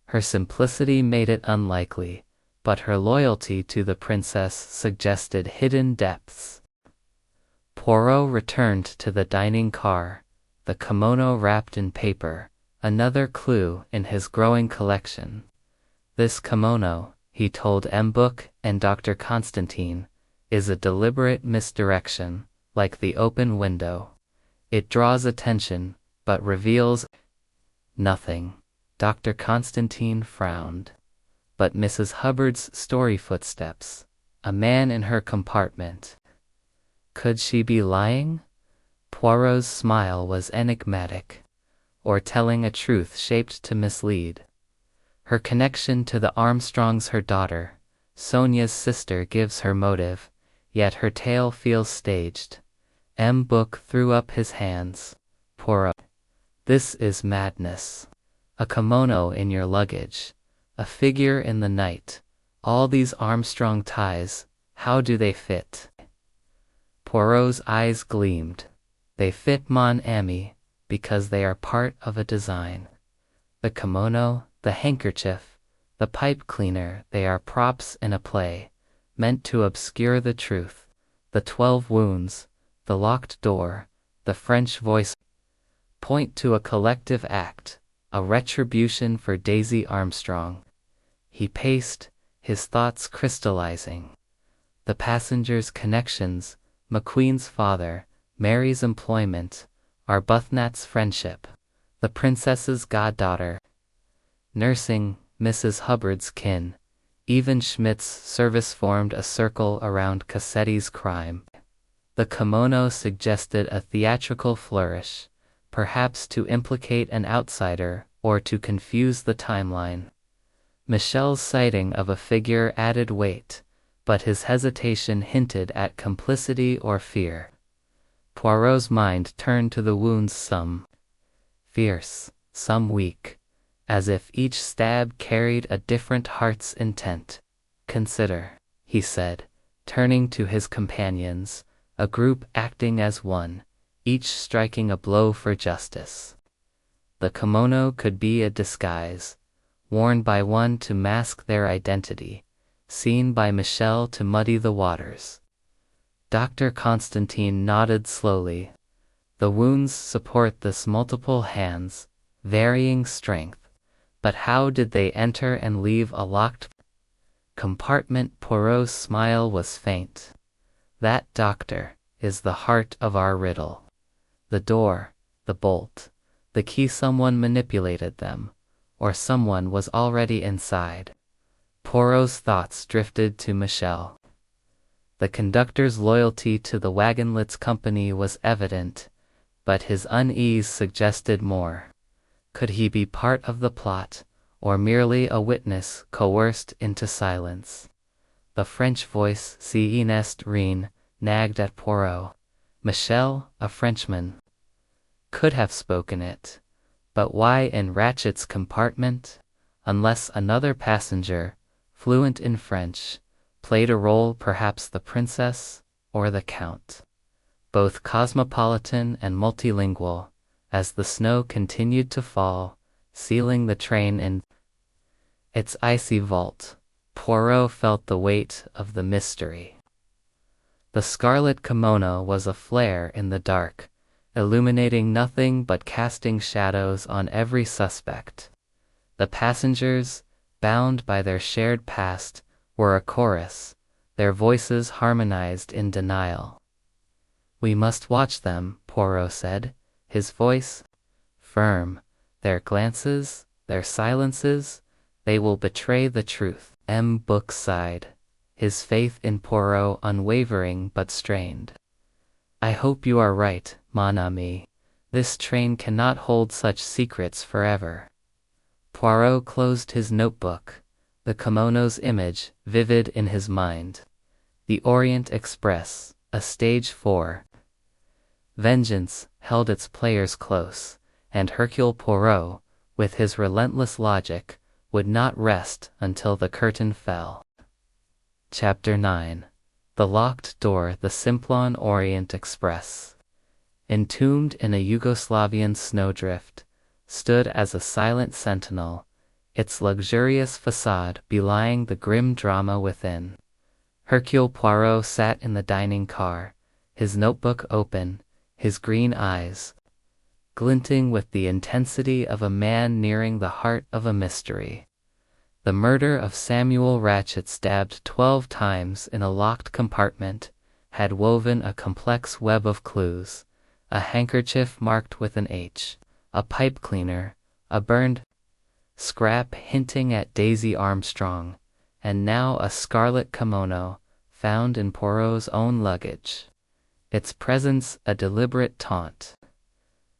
Her simplicity made it unlikely, but her loyalty to the princess suggested hidden depths. Poirot returned to the dining car, the kimono wrapped in paper, another clue in his growing collection. This kimono, he told M. Bouc and Dr. Constantine, is a deliberate misdirection, like the open window. It draws attention, but reveals nothing. Dr. Constantine frowned. But Mrs. Hubbard's story footsteps, a man in her compartment. Could she be lying? Poirot's smile was enigmatic, or telling a truth shaped to mislead. Her connection to the Armstrongs, her daughter, Sonia's sister, gives her motive, yet her tale feels staged. M. Bouc threw up his hands. Poirot, this is madness. A kimono in your luggage, a figure in the night, all these Armstrong ties, how do they fit? Poirot's eyes gleamed. They fit, mon ami, because they are part of a design. The kimono, the handkerchief, The pipe cleaner, they are props in a play, meant to obscure the truth. The 12 wounds, the locked door, the French voice point to a collective act, a retribution for Daisy Armstrong. He paced, his thoughts crystallizing. The passengers' connections, McQueen's father, Mary's employment, Arbuthnot's friendship, the princess's goddaughter, nursing, Mrs. Hubbard's kin, even Schmidt's service formed a circle around Cassetti's crime. The kimono suggested a theatrical flourish, perhaps to implicate an outsider or to confuse the timeline. Michel's sighting of a figure added weight, but his hesitation hinted at complicity or fear. Poirot's mind turned to the wounds, some fierce, some weak, as if each stab carried a different heart's intent. "Consider," he said, turning to his companions, a group acting as one, each striking a blow for justice. The kimono could be a disguise, worn by one to mask their identity, seen by Michel to muddy the waters. Dr. Constantine nodded slowly. The wounds support this multiple hands, varying strength, but how did they enter and leave a locked compartment? Poirot's smile was faint. That, doctor, is the heart of our riddle. The door, the bolt, the key, someone manipulated them, or someone was already inside. Poirot's thoughts drifted to Michel. The conductor's loyalty to the Wagonlitz company was evident, but his unease suggested more. Could he be part of the plot, or merely a witness coerced into silence? The French voice, "C'est n'est rien," nagged at Poirot. Michel, a Frenchman, could have spoken it. But why in Ratchet's compartment? Unless another passenger, fluent in French, played a role, perhaps the princess or the count. Both cosmopolitan and multilingual, as the snow continued to fall, sealing the train in its icy vault, Poirot felt the weight of the mystery. The scarlet kimono was a flare in the dark, illuminating nothing but casting shadows on every suspect. The passengers, bound by their shared past, were a chorus, their voices harmonized in denial. "We must watch them," Poirot said, his voice firm. "Their glances, their silences, they will betray the truth." Book sighed, his faith in Poirot unwavering but strained. "I hope you are right, mon ami. This train cannot hold such secrets forever." Poirot closed his notebook, the kimono's image vivid in his mind. The Orient Express, a stage 4. Vengeance held its players close, and Hercule Poirot, with his relentless logic, would not rest until the curtain fell. Chapter 9. The Locked Door. The Simplon Orient Express, entombed in a Yugoslavian snowdrift, stood as a silent sentinel, its luxurious facade belying the grim drama within. Hercule Poirot sat in the dining car, his notebook open, his green eyes glinting with the intensity of a man nearing the heart of a mystery. The murder of Samuel Ratchet, stabbed 12 times in a locked compartment, had woven a complex web of clues: a handkerchief marked with an H, a pipe cleaner, a burned scrap hinting at Daisy Armstrong, and now a scarlet kimono, found in Poirot's own luggage. Its presence a deliberate taunt.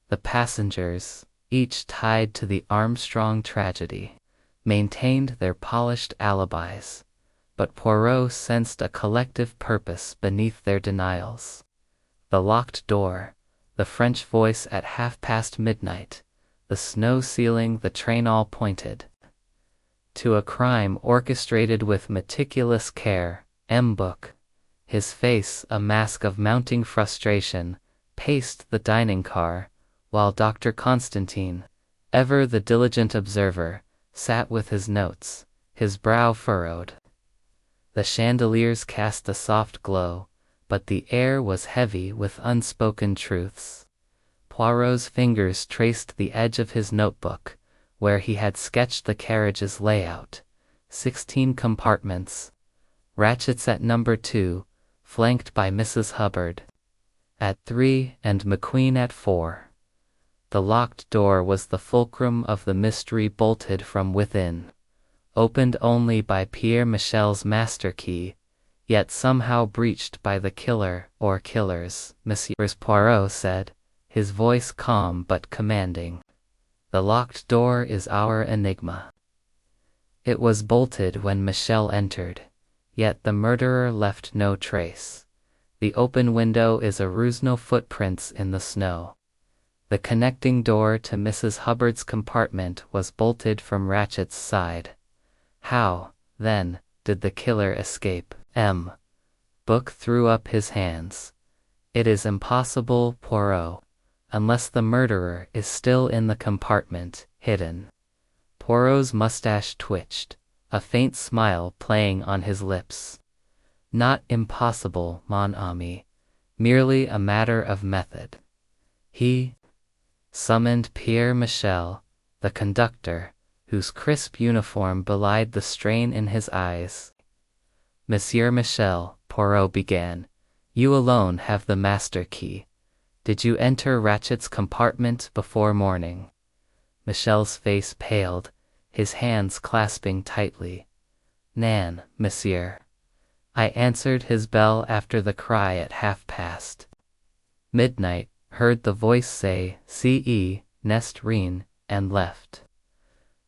The passengers, each tied to the Armstrong tragedy, maintained their polished alibis, but Poirot sensed a collective purpose beneath their denials. The locked door, the French voice at midnight, the snow sealing the train, all pointed to a crime orchestrated with meticulous care. Book, his face a mask of mounting frustration, paced the dining car, while Dr. Constantine, ever the diligent observer, sat with his notes, his brow furrowed. The chandeliers cast a soft glow, but the air was heavy with unspoken truths. Poirot's fingers traced the edge of his notebook, where he had sketched the carriage's layout. 16 compartments. Ratchett's at number 2, flanked by Mrs. Hubbard at 3 and McQueen at 4. The locked door was the fulcrum of the mystery, bolted from within, opened only by Pierre Michel's master key, yet somehow breached by the killer or killers, Monsieur Poirot said, his voice calm but commanding. The locked door is our enigma. It was bolted when Michel entered, yet the murderer left no trace. The open window is a ruse, no footprints in the snow. The connecting door to Mrs. Hubbard's compartment was bolted from Ratchett's side. How, then, did the killer escape? Book threw up his hands. It is impossible, Poirot, unless the murderer is still in the compartment, hidden. Poirot's mustache twitched, a faint smile playing on his lips. Not impossible, mon ami, merely a matter of method. He summoned Pierre Michel, the conductor, whose crisp uniform belied the strain in his eyes. Monsieur Michel, Poirot began, you alone have the master key. Did you enter Ratchett's compartment before morning? Michel's face paled, his hands clasping tightly. Nan, monsieur. I answered his bell after the cry at past. Midnight, heard the voice say, "Ce n'est rien," and left.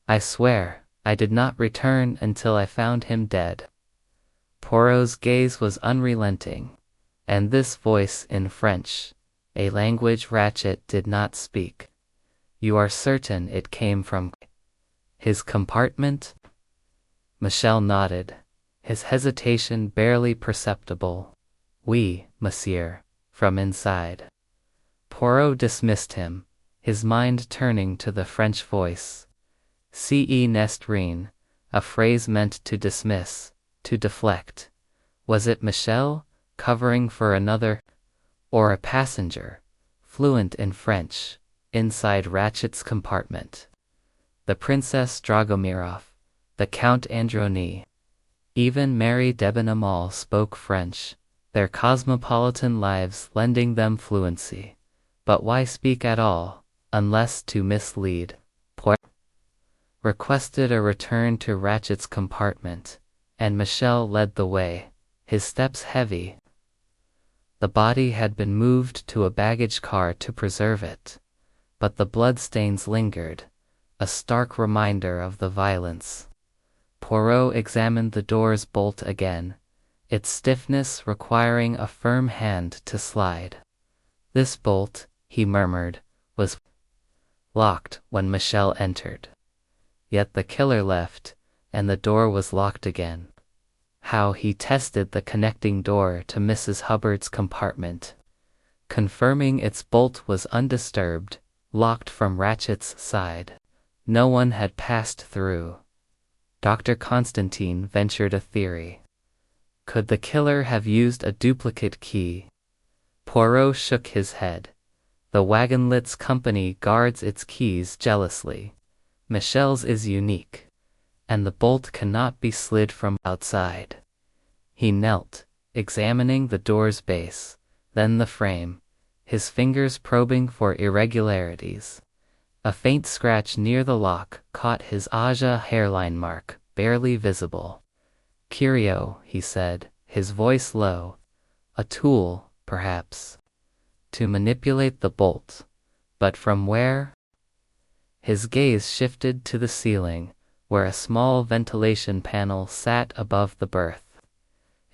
I swear, I did not return until I found him dead. Poirot's gaze was unrelenting, and this voice in French, a language Ratchett did not speak. You are certain it came from his compartment? Michel nodded, his hesitation barely perceptible. Oui, monsieur, from inside. Poirot dismissed him, his mind turning to the French voice. Ce n'est rien, a phrase meant to dismiss, to deflect. Was it Michel, covering for another? Or a passenger, fluent in French, inside Ratchett's compartment? The Princess Dragomirov, the Count Androni, even Mary de Benemal spoke French, their cosmopolitan lives lending them fluency. But why speak at all, unless to mislead? Poirot requested a return to Ratchett's compartment, and Michel led the way, his steps heavy. The body had been moved to a baggage car to preserve it, but the bloodstains lingered, a stark reminder of the violence. Poirot examined the door's bolt again, its stiffness requiring a firm hand to slide. This bolt, he murmured, was locked when Michel entered. Yet the killer left, and the door was locked again. How he tested the connecting door to Mrs. Hubbard's compartment, confirming its bolt was undisturbed, locked from Ratchett's side. No one had passed through. Dr. Constantine ventured a theory. Could the killer have used a duplicate key? Poirot shook his head. The Wagonlitz company guards its keys jealously. Michel's is unique, and the bolt cannot be slid from outside. He knelt, examining the door's base, then the frame, his fingers probing for irregularities. A faint scratch near the lock caught his Aja hairline mark, barely visible. Curio, he said, his voice low. A tool, perhaps, to manipulate the bolt. But from where? His gaze shifted to the ceiling, where a small ventilation panel sat above the berth.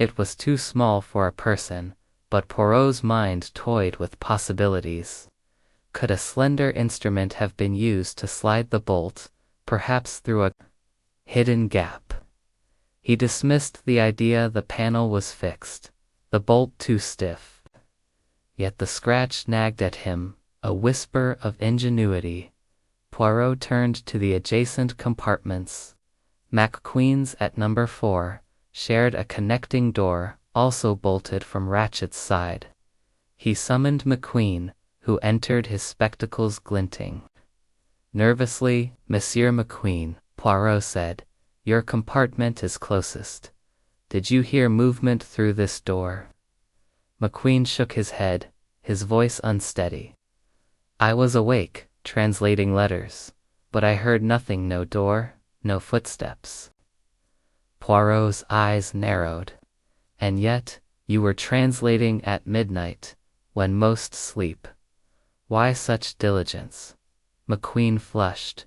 It was too small for a person, but Poirot's mind toyed with possibilities. Could a slender instrument have been used to slide the bolt, perhaps through a hidden gap? He dismissed the idea the panel was fixed, the bolt too stiff. Yet the scratch nagged at him, a whisper of ingenuity. Poirot turned to the adjacent compartments. McQueen's at number 4 shared a connecting door, also bolted from Ratchet's side. He summoned McQueen, who entered, his spectacles glinting. Nervously, "Monsieur McQueen," Poirot said, "your compartment is closest. Did you hear movement through this door?" McQueen shook his head, his voice unsteady. "I was awake, translating letters, but I heard nothing, no door, no footsteps." Poirot's eyes narrowed. "And yet, you were translating at midnight, when most sleep. Why such diligence?" McQueen flushed.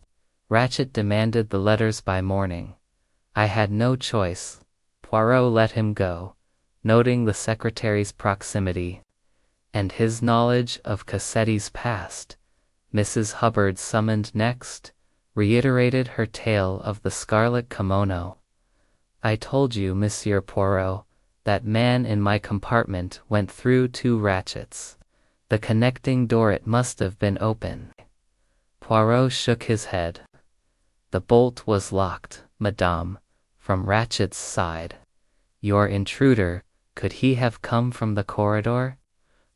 "Ratchet demanded the letters by morning. I had no choice." Poirot let him go, noting the secretary's proximity and his knowledge of Cassetti's past. Mrs. Hubbard, summoned next, reiterated her tale of the scarlet kimono. "I told you, Monsieur Poirot, that man in my compartment went through 2 ratchets. The connecting door, it must have been open." Poirot shook his head. "The bolt was locked, madame, from Ratchet's side. Your intruder, could he have come from the corridor?"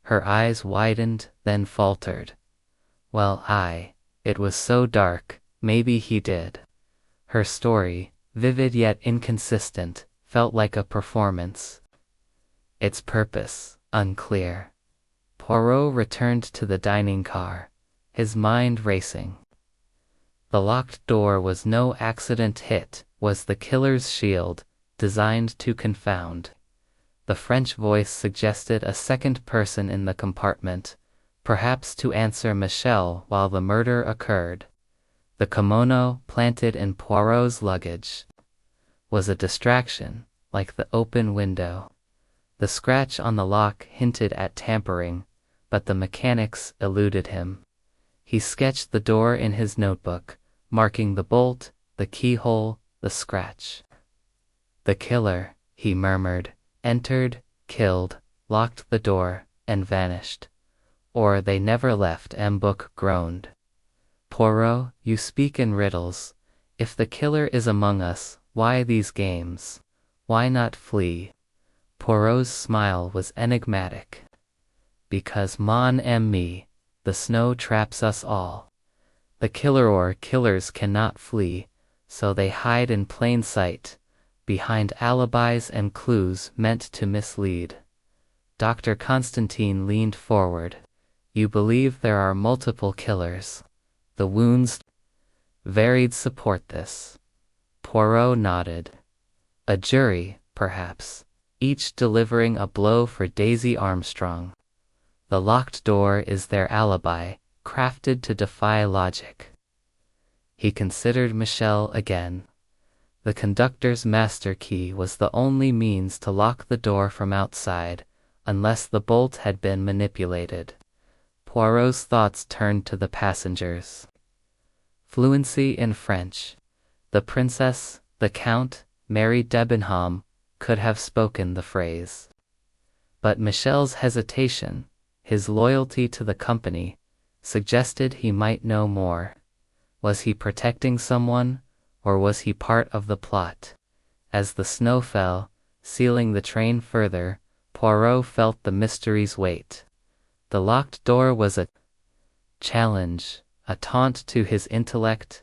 Her eyes widened, then faltered. "Well, it was so dark, maybe he did." Her story, vivid yet inconsistent, felt like a performance. Its purpose, unclear. Poirot returned to the dining car, his mind racing. The locked door was no accident, it was the killer's shield, designed to confound. The French voice suggested a second person in the compartment, perhaps to answer Michel while the murder occurred. The kimono, planted in Poirot's luggage, was a distraction, like the open window. The scratch on the lock hinted at tampering, but the mechanics eluded him. He sketched the door in his notebook, marking the bolt, the keyhole, the scratch. "The killer," he murmured, "entered, killed, locked the door, and vanished. Or they never left." M'Book groaned. "Poirot, you speak in riddles. If the killer is among us, why these games? Why not flee?" Poirot's smile was enigmatic. "Because, mon ami, the snow traps us all. The killer or killers cannot flee, so they hide in plain sight, behind alibis and clues meant to mislead." Dr. Constantine leaned forward. "You believe there are multiple killers. The wounds varied support this." Poirot nodded. "A jury, perhaps, each delivering a blow for Daisy Armstrong. The locked door is their alibi, crafted to defy logic." He considered Michel again. The conductor's master key was the only means to lock the door from outside, unless the bolt had been manipulated. Poirot's thoughts turned to the passengers. Fluency in French. The princess, the Count, Mary Debenham, could have spoken the phrase. But Michel's hesitation, his loyalty to the company, suggested he might know more. Was he protecting someone, or was he part of the plot? As the snow fell, sealing the train further, Poirot felt the mystery's weight. The locked door was a challenge, a taunt to his intellect.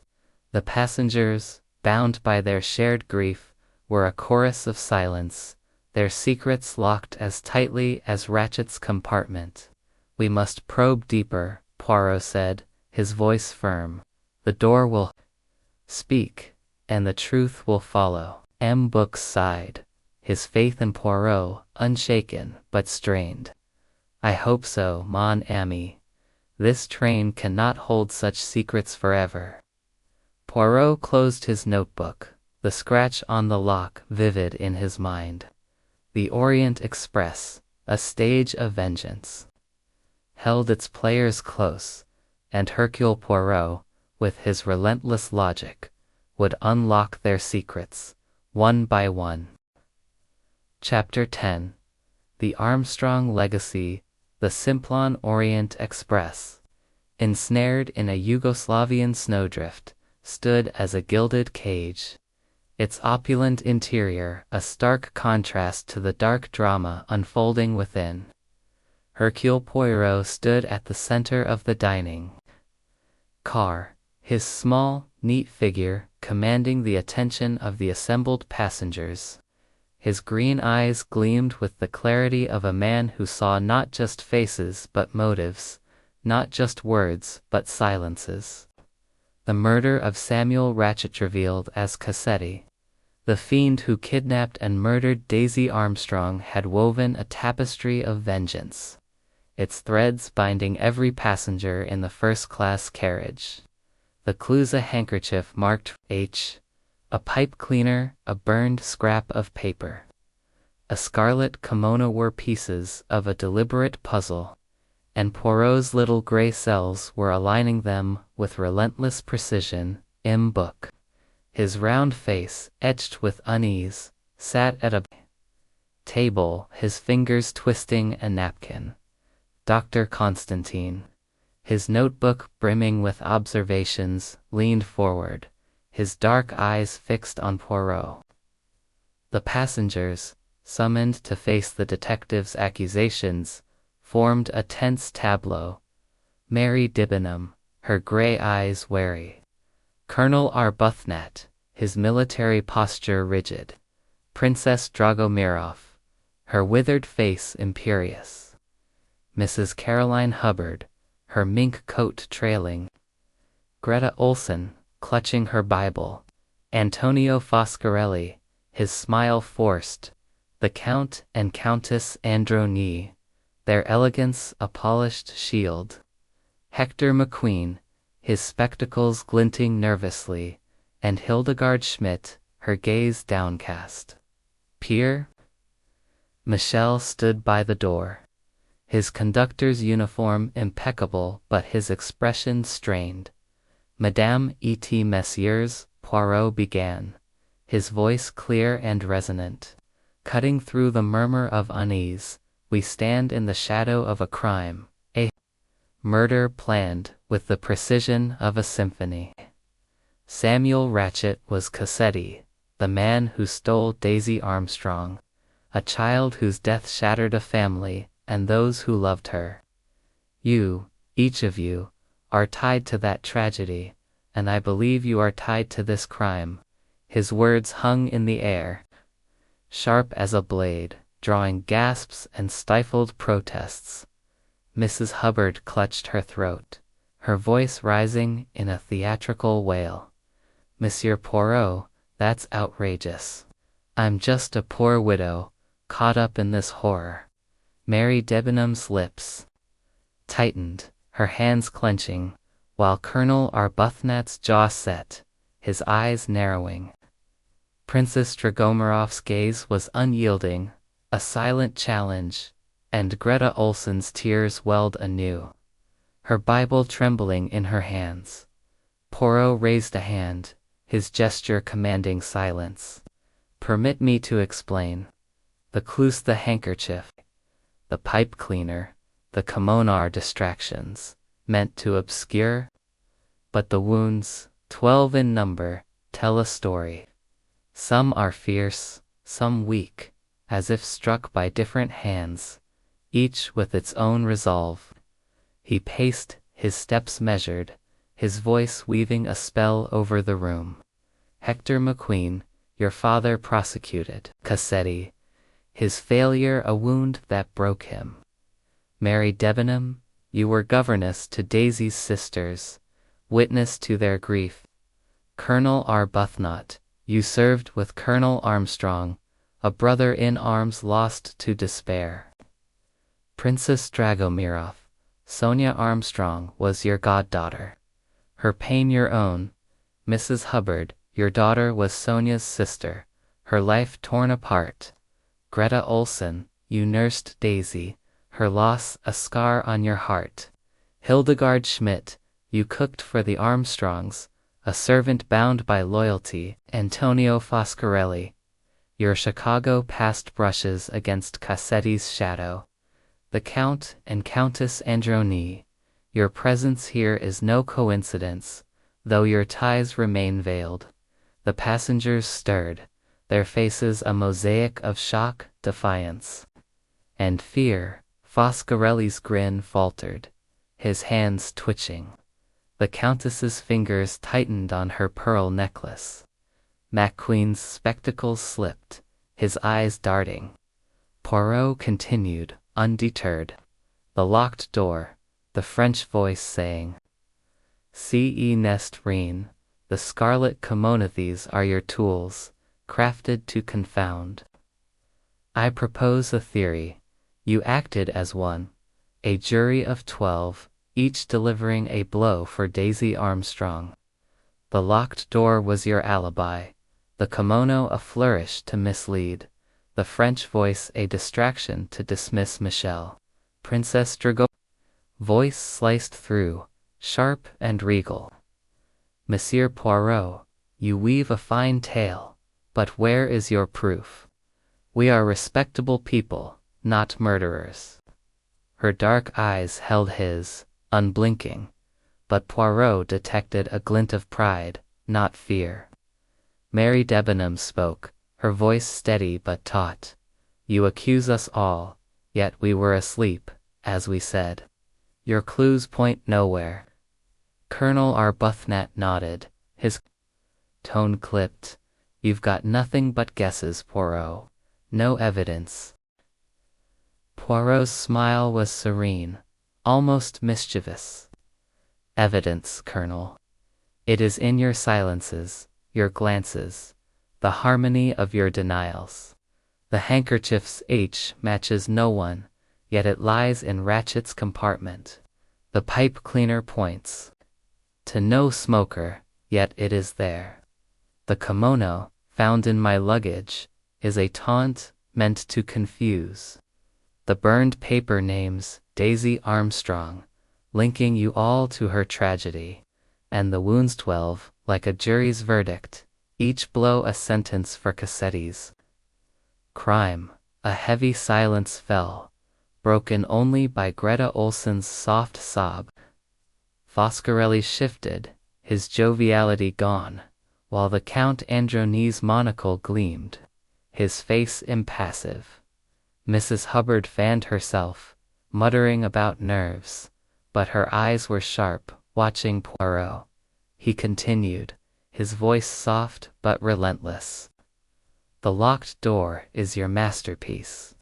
The passengers, bound by their shared grief, were a chorus of silence, their secrets locked as tightly as Ratchet's compartment. "We must probe deeper," Poirot said, his voice firm. "The door will speak, and the truth will follow." M'Book sighed, his faith in Poirot unshaken but strained. "I hope so, mon ami. This train cannot hold such secrets forever." Poirot closed his notebook, the scratch on the lock vivid in his mind. The Orient Express, a stage of vengeance, held its players close, and Hercule Poirot, with his relentless logic, would unlock their secrets, one by one. Chapter 10. The Armstrong Legacy. The Simplon Orient Express, ensnared in a Yugoslavian snowdrift, stood as a gilded cage. its opulent interior a stark contrast to the dark drama unfolding within. Hercule Poirot stood at the center of the dining car, his small, neat figure commanding the attention of the assembled passengers. His green eyes gleamed with the clarity of a man who saw not just faces but motives, not just words but silences. The murder of Samuel Ratchet revealed as Cassetti. The fiend who kidnapped and murdered Daisy Armstrong had woven a tapestry of vengeance, its threads binding every passenger in the first-class carriage. The clues: a handkerchief marked H, a pipe cleaner, a burned scrap of paper. A scarlet kimono were pieces of a deliberate puzzle, and Poirot's little gray cells were aligning them with relentless precision. M. Book, his round face etched with unease, sat at a table, his fingers twisting a napkin. Dr. Constantine, his notebook brimming with observations, leaned forward, his dark eyes fixed on Poirot. The passengers, summoned to face the detective's accusations, formed a tense tableau. Mary Debenham, her gray eyes wary. Colonel Arbuthnot, his military posture rigid. Princess Dragomirov, her withered face imperious. Mrs. Caroline Hubbard, her mink coat trailing. Greta Olson, clutching her Bible. Antonio Foscarelli, his smile forced. The Count and Countess Androni, their elegance a polished shield. Hector McQueen, his spectacles glinting nervously, and Hildegard Schmidt, her gaze downcast. Pierre Michel stood by the door, his conductor's uniform impeccable but his expression strained. Madame et Messieurs, Poirot began, his voice clear and resonant, cutting through the murmur of unease. We stand in the shadow of a crime, a murder planned with the precision of a symphony. Samuel Ratchet was Cassetti, the man who stole Daisy Armstrong, a child whose death shattered a family and those who loved her. You, each of you, are tied to that tragedy, and I believe you are tied to this crime. His words hung in the air, sharp as a blade, drawing gasps and stifled protests. Mrs. Hubbard clutched her throat, her voice rising in a theatrical wail. Monsieur Poirot, that's outrageous. I'm just a poor widow, caught up in this horror. Mary Debenham's lips tightened, her hands clenching, while Colonel Arbuthnot's jaw set, his eyes narrowing. Princess Dragomirov's gaze was unyielding, a silent challenge, and Greta Olson's tears welled anew, her Bible trembling in her hands. Poirot raised a hand, his gesture commanding silence. Permit me to explain. The clues: the handkerchief, the pipe cleaner, the kimono are distractions, meant to obscure, but the wounds, 12 in number, tell a story. Some are fierce, some weak, as if struck by different hands, each with its own resolve. He paced, his steps measured, his voice weaving a spell over the room. Hector McQueen, your father prosecuted Cassetti, his failure a wound that broke him. Mary Debenham, you were governess to Daisy's sisters, witness to their grief. Colonel Arbuthnot, you served with Colonel Armstrong, a brother in arms lost to despair. Princess Dragomirov, Sonia Armstrong was your goddaughter, her pain your own. Mrs. Hubbard, your daughter was Sonia's sister, her life torn apart. Greta Olson, you nursed Daisy, her loss a scar on your heart. Hildegard Schmidt, you cooked for the Armstrongs, a servant bound by loyalty. Antonio Foscarelli, your Chicago past brushes against Cassetti's shadow. The Count and Countess Androni, your presence here is no coincidence, though your ties remain veiled. The passengers stirred, their faces a mosaic of shock, defiance, and fear. Foscarelli's grin faltered, his hands twitching. The Countess's fingers tightened on her pearl necklace. McQueen's spectacles slipped, his eyes darting. Poirot continued, undeterred. The locked door, the French voice saying, "Ce n'est rien, the scarlet kimono, these are your tools, crafted to confound. I propose a theory. You acted as one, a jury of 12, each delivering a blow for Daisy Armstrong. The locked door was your alibi, the kimono a flourish to mislead, the French voice a distraction to dismiss Michel. Princess Drago." Voice sliced through, sharp and regal. "Monsieur Poirot, you weave a fine tale, but where is your proof? We are respectable people, not murderers." Her dark eyes held his, unblinking, but Poirot detected a glint of pride, not fear. Mary Debenham spoke, her voice steady but taut. "You accuse us all, yet we were asleep, as we said. Your clues point nowhere." Colonel Arbuthnot nodded, his tone clipped. "You've got nothing but guesses, Poirot. No evidence." Poirot's smile was serene, almost mischievous. "Evidence, Colonel. It is in your silences, your glances, the harmony of your denials. The handkerchief's H matches no one, yet it lies in Ratchet's compartment. The pipe cleaner points to no smoker, yet it is there. The kimono, found in my luggage, is a taunt meant to confuse. The burned paper names Daisy Armstrong, linking you all to her tragedy, and the wounds 12, like a jury's verdict, each blow a sentence for Cassetti's crime." A heavy silence fell, broken only by Greta Olson's soft sob. Foscarelli shifted, his joviality gone, while the Count Androni's monocle gleamed, his face impassive. Mrs. Hubbard fanned herself, muttering about nerves, but her eyes were sharp, watching Poirot. He continued, his voice soft but relentless. "The locked door is your masterpiece.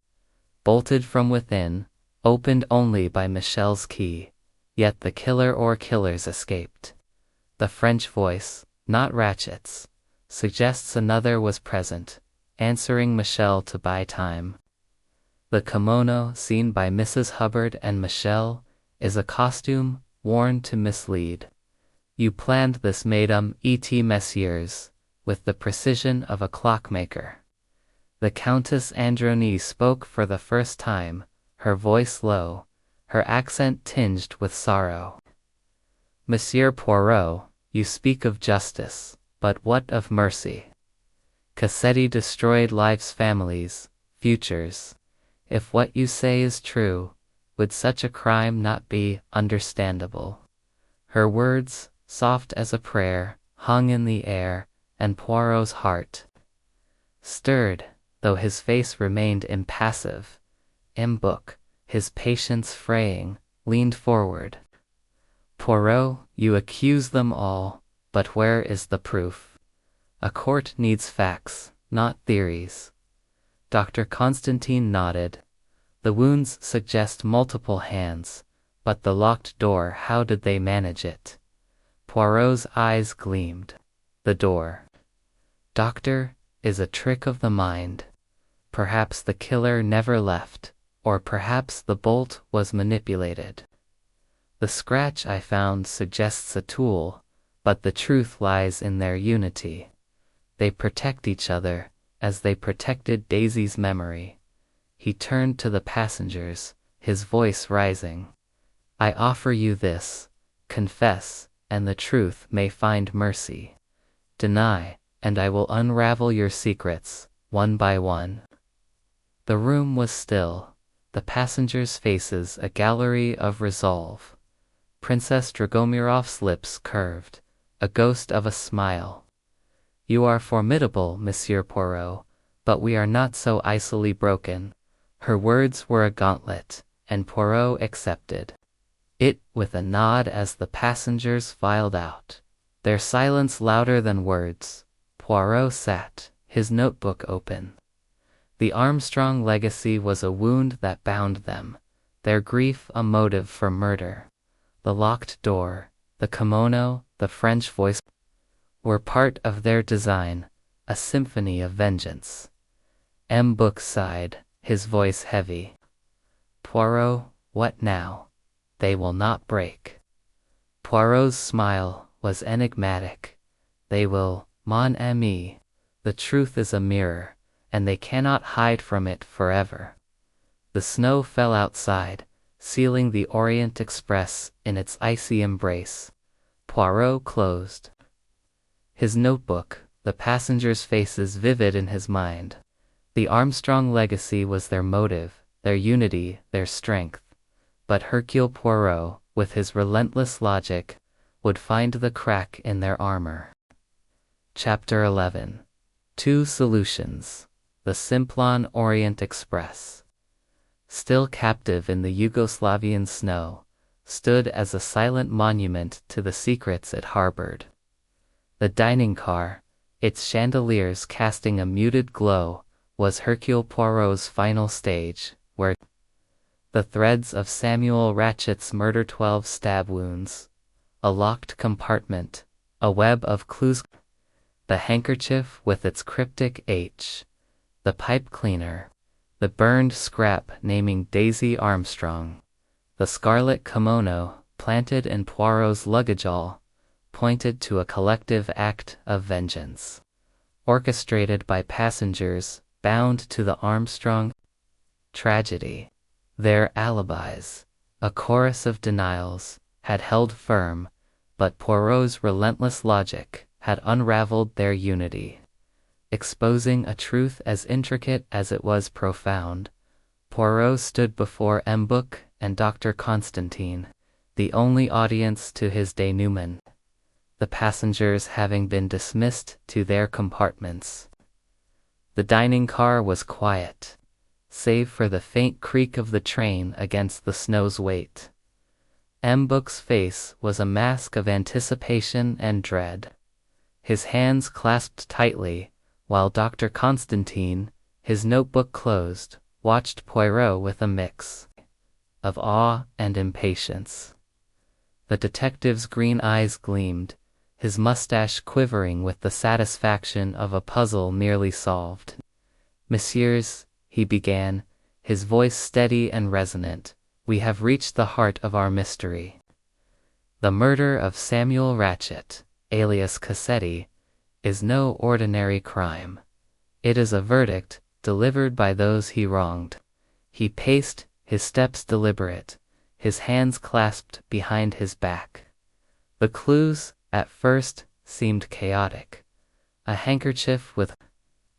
Bolted from within, opened only by Michel's key, yet the killer or killers escaped. The French voice, not Ratchet's, suggests another was present, answering Michel to buy time. The kimono seen by Mrs. Hubbard and Michel is a costume worn to mislead. You planned this, mesdames et messieurs, with the precision of a clockmaker." The Countess Androni spoke for the first time, her voice low, her accent tinged with sorrow. "Monsieur Poirot, you speak of justice, but what of mercy? Cassetti destroyed lives, families, futures. If what you say is true, would such a crime not be understandable?" Her words, soft as a prayer, hung in the air, and Poirot's heart stirred, though his face remained impassive. Imbook, his patience fraying, leaned forward. "Poirot, you accuse them all, but where is the proof? A court needs facts, not theories." Dr. Constantine nodded. "The wounds suggest multiple hands, but the locked door, how did they manage it?" Poirot's eyes gleamed. "The door, doctor, is a trick of the mind. Perhaps the killer never left, or perhaps the bolt was manipulated. The scratch I found suggests a tool, but the truth lies in their unity. They protect each other, as they protected Daisy's memory." He turned to the passengers, his voice rising. "I offer you this. Confess, and the truth may find mercy. Deny, and I will unravel your secrets, one by one." The room was still, the passengers' faces a gallery of resolve. Princess Dragomirov's lips curved, a ghost of a smile. You are formidable, Monsieur Poirot, but we are not so easily broken. Her words were a gauntlet, and Poirot accepted it with a nod as the passengers filed out. Their silence louder than words. Poirot sat, his notebook open. The Armstrong legacy was a wound that bound them, their grief a motive for murder. The locked door, the kimono, the French voice were part of their design, a symphony of vengeance. M. Book sighed, his voice heavy. Poirot, what now? They will not break. Poirot's smile was enigmatic. They will, mon ami. The truth is a mirror, and they cannot hide from it forever. The snow fell outside, sealing the Orient Express in its icy embrace. Poirot closed his notebook, the passengers' faces vivid in his mind. The Armstrong legacy was their motive, their unity, their strength. But Hercule Poirot, with his relentless logic, would find the crack in their armor. Chapter 11. Two Solutions. The Simplon Orient Express. Still captive in the Yugoslavian snow, stood as a silent monument to the secrets it harbored. The dining car, its chandeliers casting a muted glow, was Hercule Poirot's final stage, where the threads of Samuel Ratchet's murder, 12 stab wounds, a locked compartment, a web of clues, the handkerchief with its cryptic H, the pipe cleaner, the burned scrap naming Daisy Armstrong, the scarlet kimono planted in Poirot's luggage all pointed to a collective act of vengeance, orchestrated by passengers bound to the Armstrong tragedy. Their alibis, a chorus of denials, had held firm, but Poirot's relentless logic had unraveled their unity. Exposing a truth as intricate as it was profound, Poirot stood before M. Book and Dr. Constantine, the only audience to his denouement, the passengers having been dismissed to their compartments. The dining car was quiet, save for the faint creak of the train against the snow's weight. M. Book's face was a mask of anticipation and dread. His hands clasped tightly, while Dr. Constantine, his notebook closed, watched Poirot with a mix of awe and impatience. The detective's green eyes gleamed, his mustache quivering with the satisfaction of a puzzle nearly solved. "Messieurs," he began, his voice steady and resonant, "we have reached the heart of our mystery. The murder of Samuel Ratchet, alias Cassetti, is no ordinary crime. It is a verdict delivered by those he wronged." He paced, his steps deliberate, his hands clasped behind his back. The clues, at first, seemed chaotic. A handkerchief with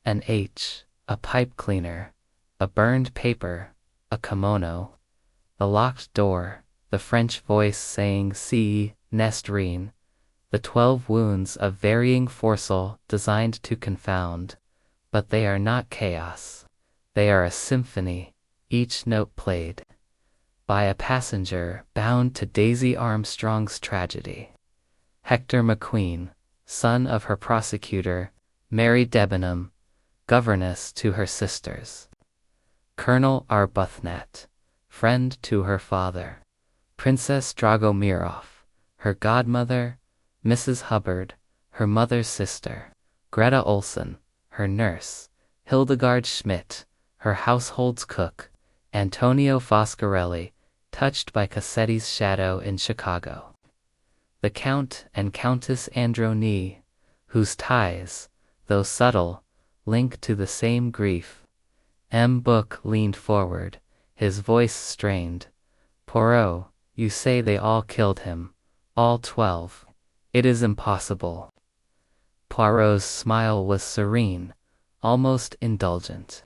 an H, a pipe cleaner, a burned paper, a kimono, the locked door, the French voice saying "See, Nestrine," the 12 wounds of varying force designed to confound. But they are not chaos. They are a symphony, each note played by a passenger bound to Daisy Armstrong's tragedy. Hector McQueen, son of her prosecutor, Mary Debenham, governess to her sisters. Colonel Arbuthnot, friend to her father. Princess Dragomirov, her godmother. Mrs. Hubbard, her mother's sister. Greta Olson, her nurse. Hildegard Schmidt, her household's cook. Antonio Foscarelli, touched by Cassetti's shadow in Chicago. The Count and Countess Androni, whose ties, though subtle, link to the same grief. M. Book leaned forward, his voice strained. "Poirot, you say they all killed him, all 12. It is impossible." Poirot's smile was serene, almost indulgent.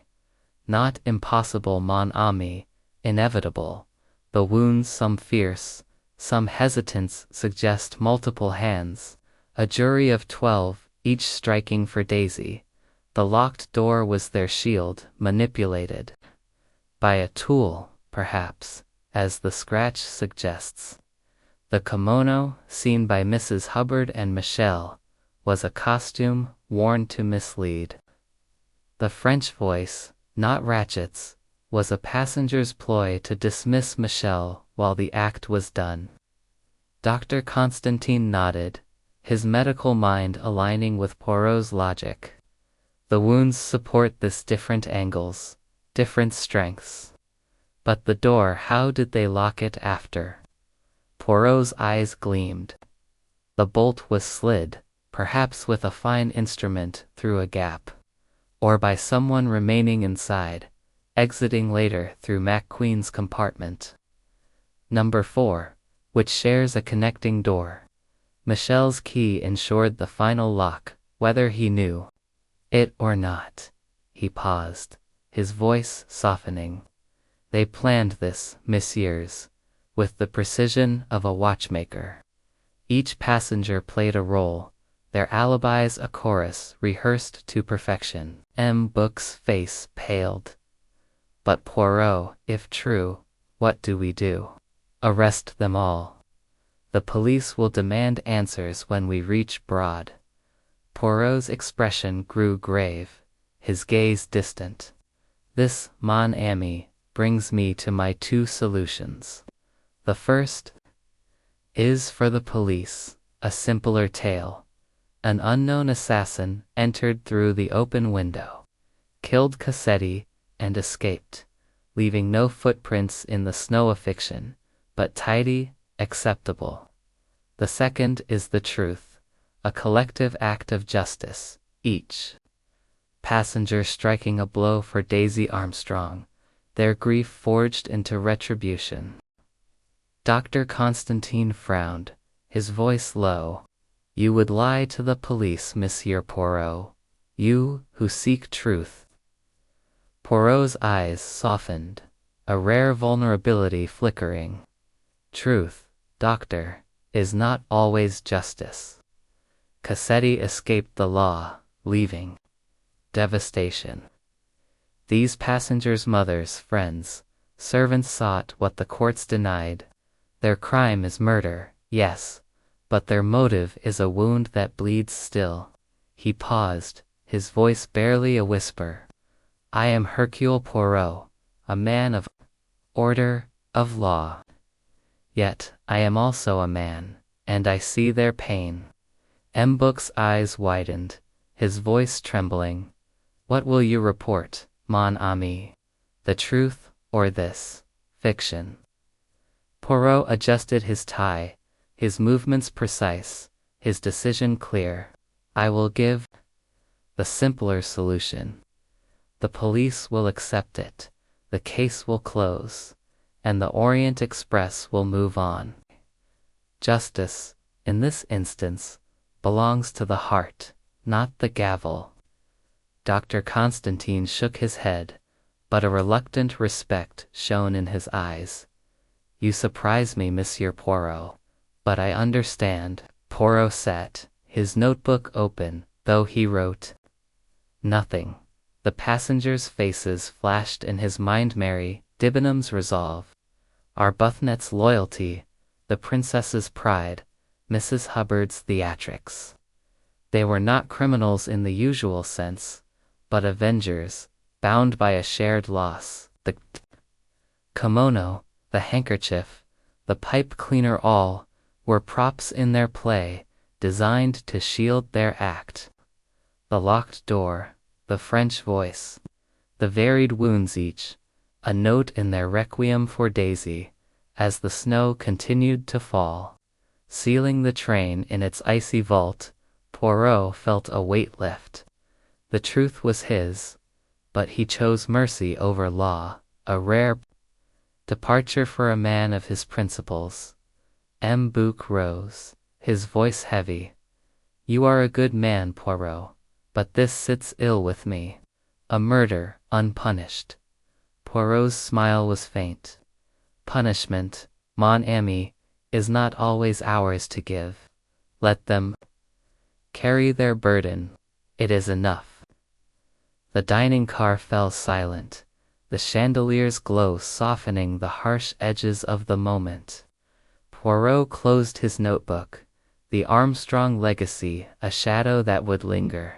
"Not impossible, mon ami, inevitable. The wounds, some fierce, some hesitance, suggest multiple hands. A jury of 12, each striking for Daisy. The locked door was their shield, manipulated by a tool, perhaps, as the scratch suggests. The kimono, seen by Mrs. Hubbard and Michelle, was a costume worn to mislead. The French voice, not Ratchet's, was a passenger's ploy to dismiss Michelle while the act was done. Dr. Constantine nodded, his medical mind aligning with Poirot's logic. The wounds support this different angles, different strengths. But the door, how did they lock it after? Poirot's eyes gleamed. The bolt was slid, perhaps with a fine instrument through a gap, or by someone remaining inside, exiting later through McQueen's compartment. Number 4, which shares a connecting door. Michelle's key ensured the final lock, whether he knew it or not. He paused, his voice softening. They planned this, messieurs, with the precision of a watchmaker. Each passenger played a role, their alibis a chorus rehearsed to perfection. M. Book's face paled. But Poirot, if true, what do we do? Arrest them all. The police will demand answers when we reach Broad. Poirot's expression grew grave, his gaze distant. This, mon ami, brings me to my 2 solutions. The first is for the police, a simpler tale. An unknown assassin entered through the open window, killed Cassetti, and escaped, leaving no footprints in the snow of fiction, but tidy, acceptable. The second is the truth, a collective act of justice, each passenger striking a blow for Daisy Armstrong, their grief forged into retribution. Dr. Constantine frowned, his voice low. You would lie to the police, Monsieur Poirot, you who seek truth. Poirot's eyes softened, a rare vulnerability flickering. Truth, doctor, is not always justice. Cassetti escaped the law, leaving devastation. These passengers' mothers, friends, servants sought what the courts denied. Their crime is murder, yes, but their motive is a wound that bleeds still. He paused, his voice barely a whisper. I am Hercule Poirot, a man of order, of law. Yet, I am also a man, and I see their pain. M. Book's eyes widened, his voice trembling. What will you report, mon ami? The truth, or this fiction? Poirot adjusted his tie, his movements precise, his decision clear. I will give the simpler solution. The police will accept it, the case will close, and the Orient Express will move on. Justice, in this instance, belongs to the heart, not the gavel. Dr. Constantine shook his head, but a reluctant respect shone in his eyes. You surprise me, Monsieur Poirot, but I understand. Poirot sat, his notebook open, though he wrote nothing. The passengers' faces flashed in his mind. Mary Debenham's resolve, Arbuthnot's loyalty, the princess's pride, Mrs. Hubbard's theatrics. They were not criminals in the usual sense, but avengers, bound by a shared loss. The kimono, the handkerchief, the pipe cleaner, all were props in their play, designed to shield their act. The locked door, the French voice, the varied wounds, each a note in their requiem for Daisy, as the snow continued to fall, sealing the train in its icy vault. Poirot felt a weight lift. The truth was his, but he chose mercy over law, a rare departure for a man of his principles. M. Book rose, his voice heavy. You are a good man, Poirot, but this sits ill with me. A murder, unpunished. Poirot's smile was faint. Punishment, mon ami, is not always ours to give. Let them Carry their burden. It is enough. The dining car fell silent, the chandelier's glow softening the harsh edges of the moment. Poirot closed his notebook, the Armstrong legacy a shadow that would linger.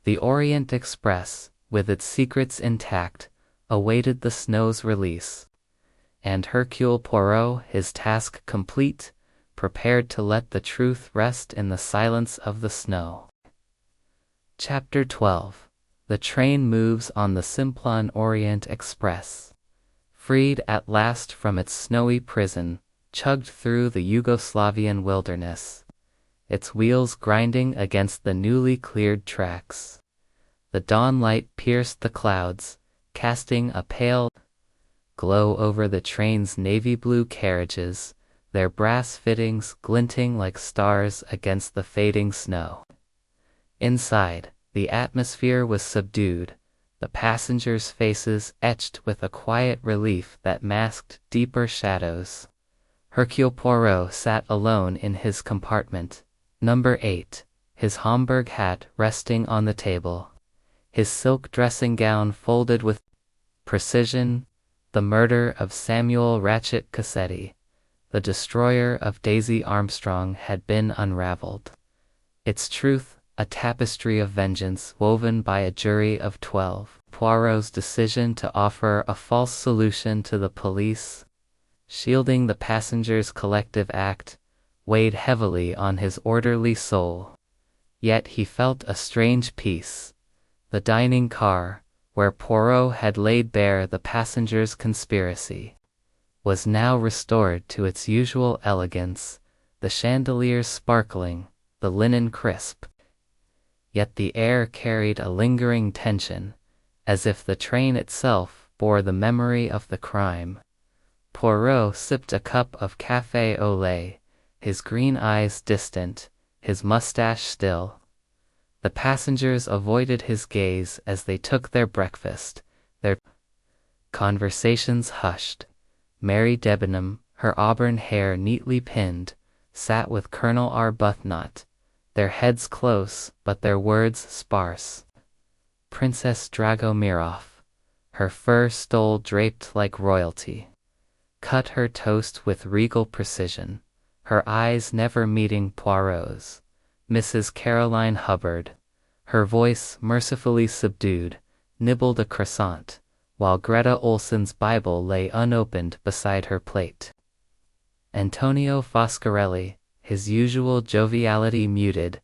The Orient Express, with its secrets intact, awaited the snow's release. And Hercule Poirot, his task complete, prepared to let the truth rest in the silence of the snow. Chapter 12. The train moves on the Simplon Orient Express. Freed at last from its snowy prison, chugged through the Yugoslavian wilderness, its wheels grinding against the newly cleared tracks. The dawn light pierced the clouds, casting a pale glow over the train's navy blue carriages, their brass fittings glinting like stars against the fading snow. Inside, the atmosphere was subdued, the passengers' faces etched with a quiet relief that masked deeper shadows. Hercule Poirot sat alone in his compartment, number 8, his Homburg hat resting on the table, his silk dressing gown folded with precision. The murder of Samuel Ratchet Cassetti, the destroyer of Daisy Armstrong, had been unraveled. Its truth, a tapestry of vengeance woven by a jury of 12. Poirot's decision to offer a false solution to the police, shielding the passengers' collective act, weighed heavily on his orderly soul. Yet he felt a strange peace. The dining car, where Poirot had laid bare the passengers' conspiracy, was now restored to its usual elegance, the chandeliers sparkling, the linen crisp. Yet the air carried a lingering tension, as if the train itself bore the memory of the crime. Poirot sipped a cup of café au lait, his green eyes distant, his mustache still. The passengers avoided his gaze as they took their breakfast, their conversations hushed. Mary Debenham, her auburn hair neatly pinned, sat with Colonel Arbuthnot, their heads close but their words sparse. Princess Dragomirov, her fur stole draped like royalty, cut her toast with regal precision, her eyes never meeting Poirot's. Mrs. Caroline Hubbard, her voice mercifully subdued, nibbled a croissant, while Greta Olson's Bible lay unopened beside her plate. Antonio Foscarelli, his usual joviality muted,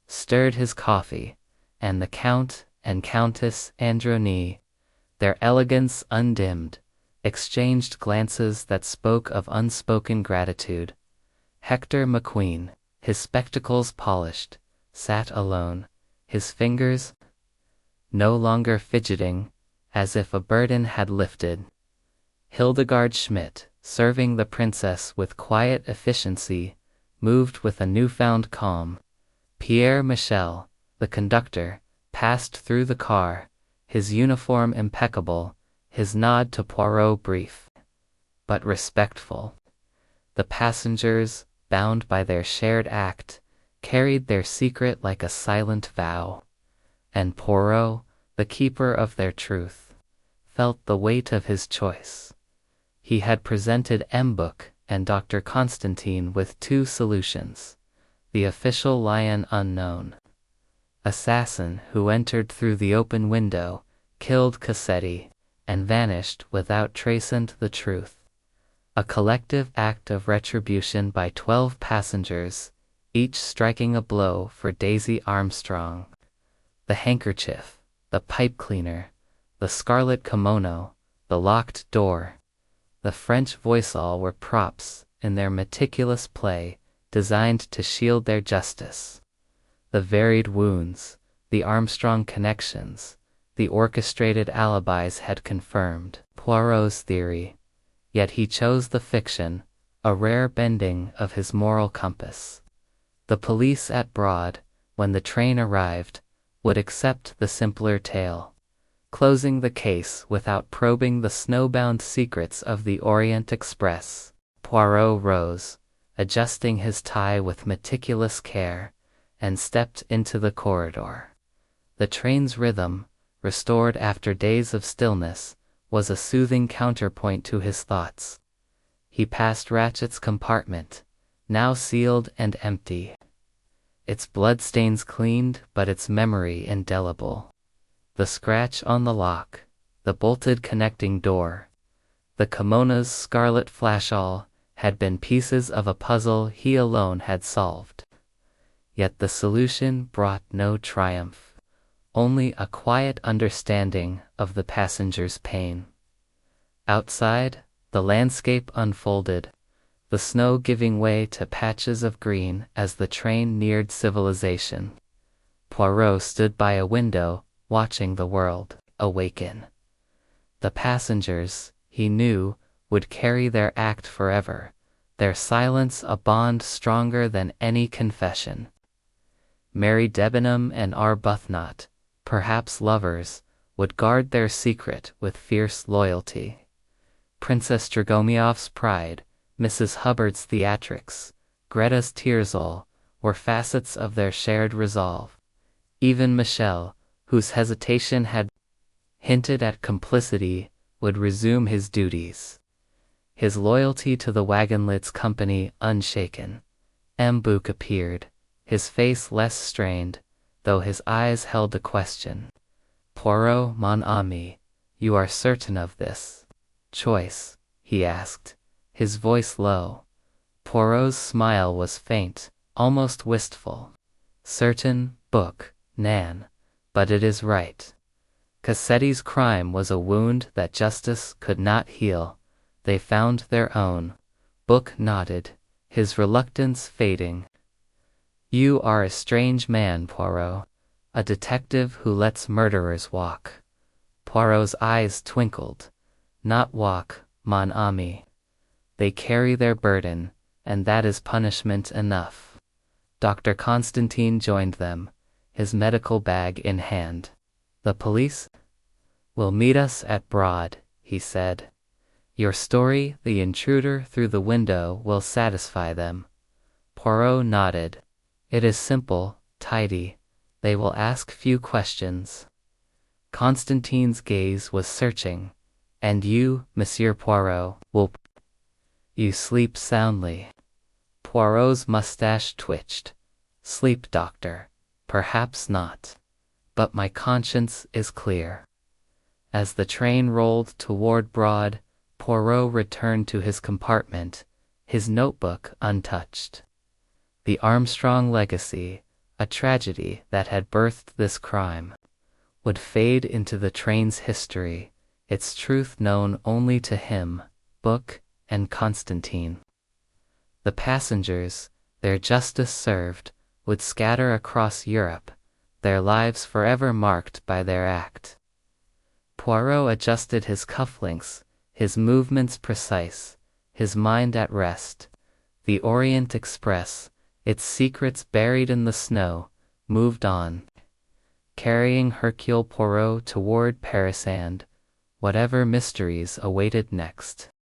stirred his coffee, and the Count and Countess Androni, their elegance undimmed, exchanged glances that spoke of unspoken gratitude. Hector McQueen, his spectacles polished, sat alone, his fingers no longer fidgeting, as if a burden had lifted. Hildegard Schmidt, serving the princess with quiet efficiency, moved with a newfound calm. Pierre Michel, the conductor, passed through the car, his uniform impeccable, his nod to Poirot brief, but respectful. The passengers, bound by their shared act, carried their secret like a silent vow. And Poirot, the keeper of their truth, felt the weight of his choice. He had presented M'Book and Dr. Constantine with two solutions: the official lion unknown, assassin who entered through the open window, killed Cassetti, and vanished without trace, and the truth, a collective act of retribution by 12 passengers, each striking a blow for Daisy Armstrong. The handkerchief, the pipe cleaner, the scarlet kimono, the locked door, the French voice-all were props in their meticulous play, designed to shield their justice. The varied wounds, the Armstrong connections, the orchestrated alibis had confirmed Poirot's theory, yet he chose the fiction, a rare bending of his moral compass. The police at Broad, when the train arrived, would accept the simpler tale, closing the case without probing the snowbound secrets of the Orient Express. Poirot rose, adjusting his tie with meticulous care, and stepped into the corridor. The train's rhythm, restored after days of stillness, was a soothing counterpoint to his thoughts. He passed Ratchet's compartment, now sealed and empty. Its bloodstains cleaned, but its memory indelible. The scratch on the lock, the bolted connecting door, the kimono's scarlet flashall had been pieces of a puzzle he alone had solved. Yet the solution brought no triumph, only a quiet understanding of the passenger's pain. Outside, the landscape unfolded, the snow giving way to patches of green as the train neared civilization. Poirot stood by a window, watching the world awaken. The passengers, he knew, would carry their act forever, their silence a bond stronger than any confession. Mary Debenham and Arbuthnot, perhaps lovers, would guard their secret with fierce loyalty. Princess Dragomiov's pride, Mrs. Hubbard's theatrics, Greta's tearsal, were facets of their shared resolve. Even Michel, whose hesitation had hinted at complicity, would resume his duties. His loyalty to the Wagonlitz company unshaken. M'Bouk appeared, his face less strained, though his eyes held a question. "Poirot, mon ami, you are certain of this choice?" he asked, his voice low. Poirot's smile was faint, almost wistful. "Certain, Book, Nan, but it is right. Cassetti's crime was a wound that justice could not heal. They found their own." Book nodded, his reluctance fading. "You are a strange man, Poirot, a detective who lets murderers walk." Poirot's eyes twinkled. "Not walk, mon ami. They carry their burden, and that is punishment enough." Dr. Constantine joined them, his medical bag in hand. "The police will meet us at Broad," he said. "Your story, the intruder through the window, will satisfy them." Poirot nodded. "It is simple, tidy. They will ask few questions." Constantine's gaze was searching. "And you, Monsieur Poirot, will you sleep soundly?" Poirot's mustache twitched. "Sleep, doctor? Perhaps not. But my conscience is clear." As the train rolled toward Broad, Poirot returned to his compartment, his notebook untouched. The Armstrong legacy, a tragedy that had birthed this crime, would fade into the train's history, its truth known only to him, Book, and Constantine. The passengers, their justice served, would scatter across Europe, their lives forever marked by their act. Poirot adjusted his cufflinks, his movements precise, his mind at rest. The Orient Express, its secrets buried in the snow, moved on, carrying Hercule Poirot toward Paris and whatever mysteries awaited next.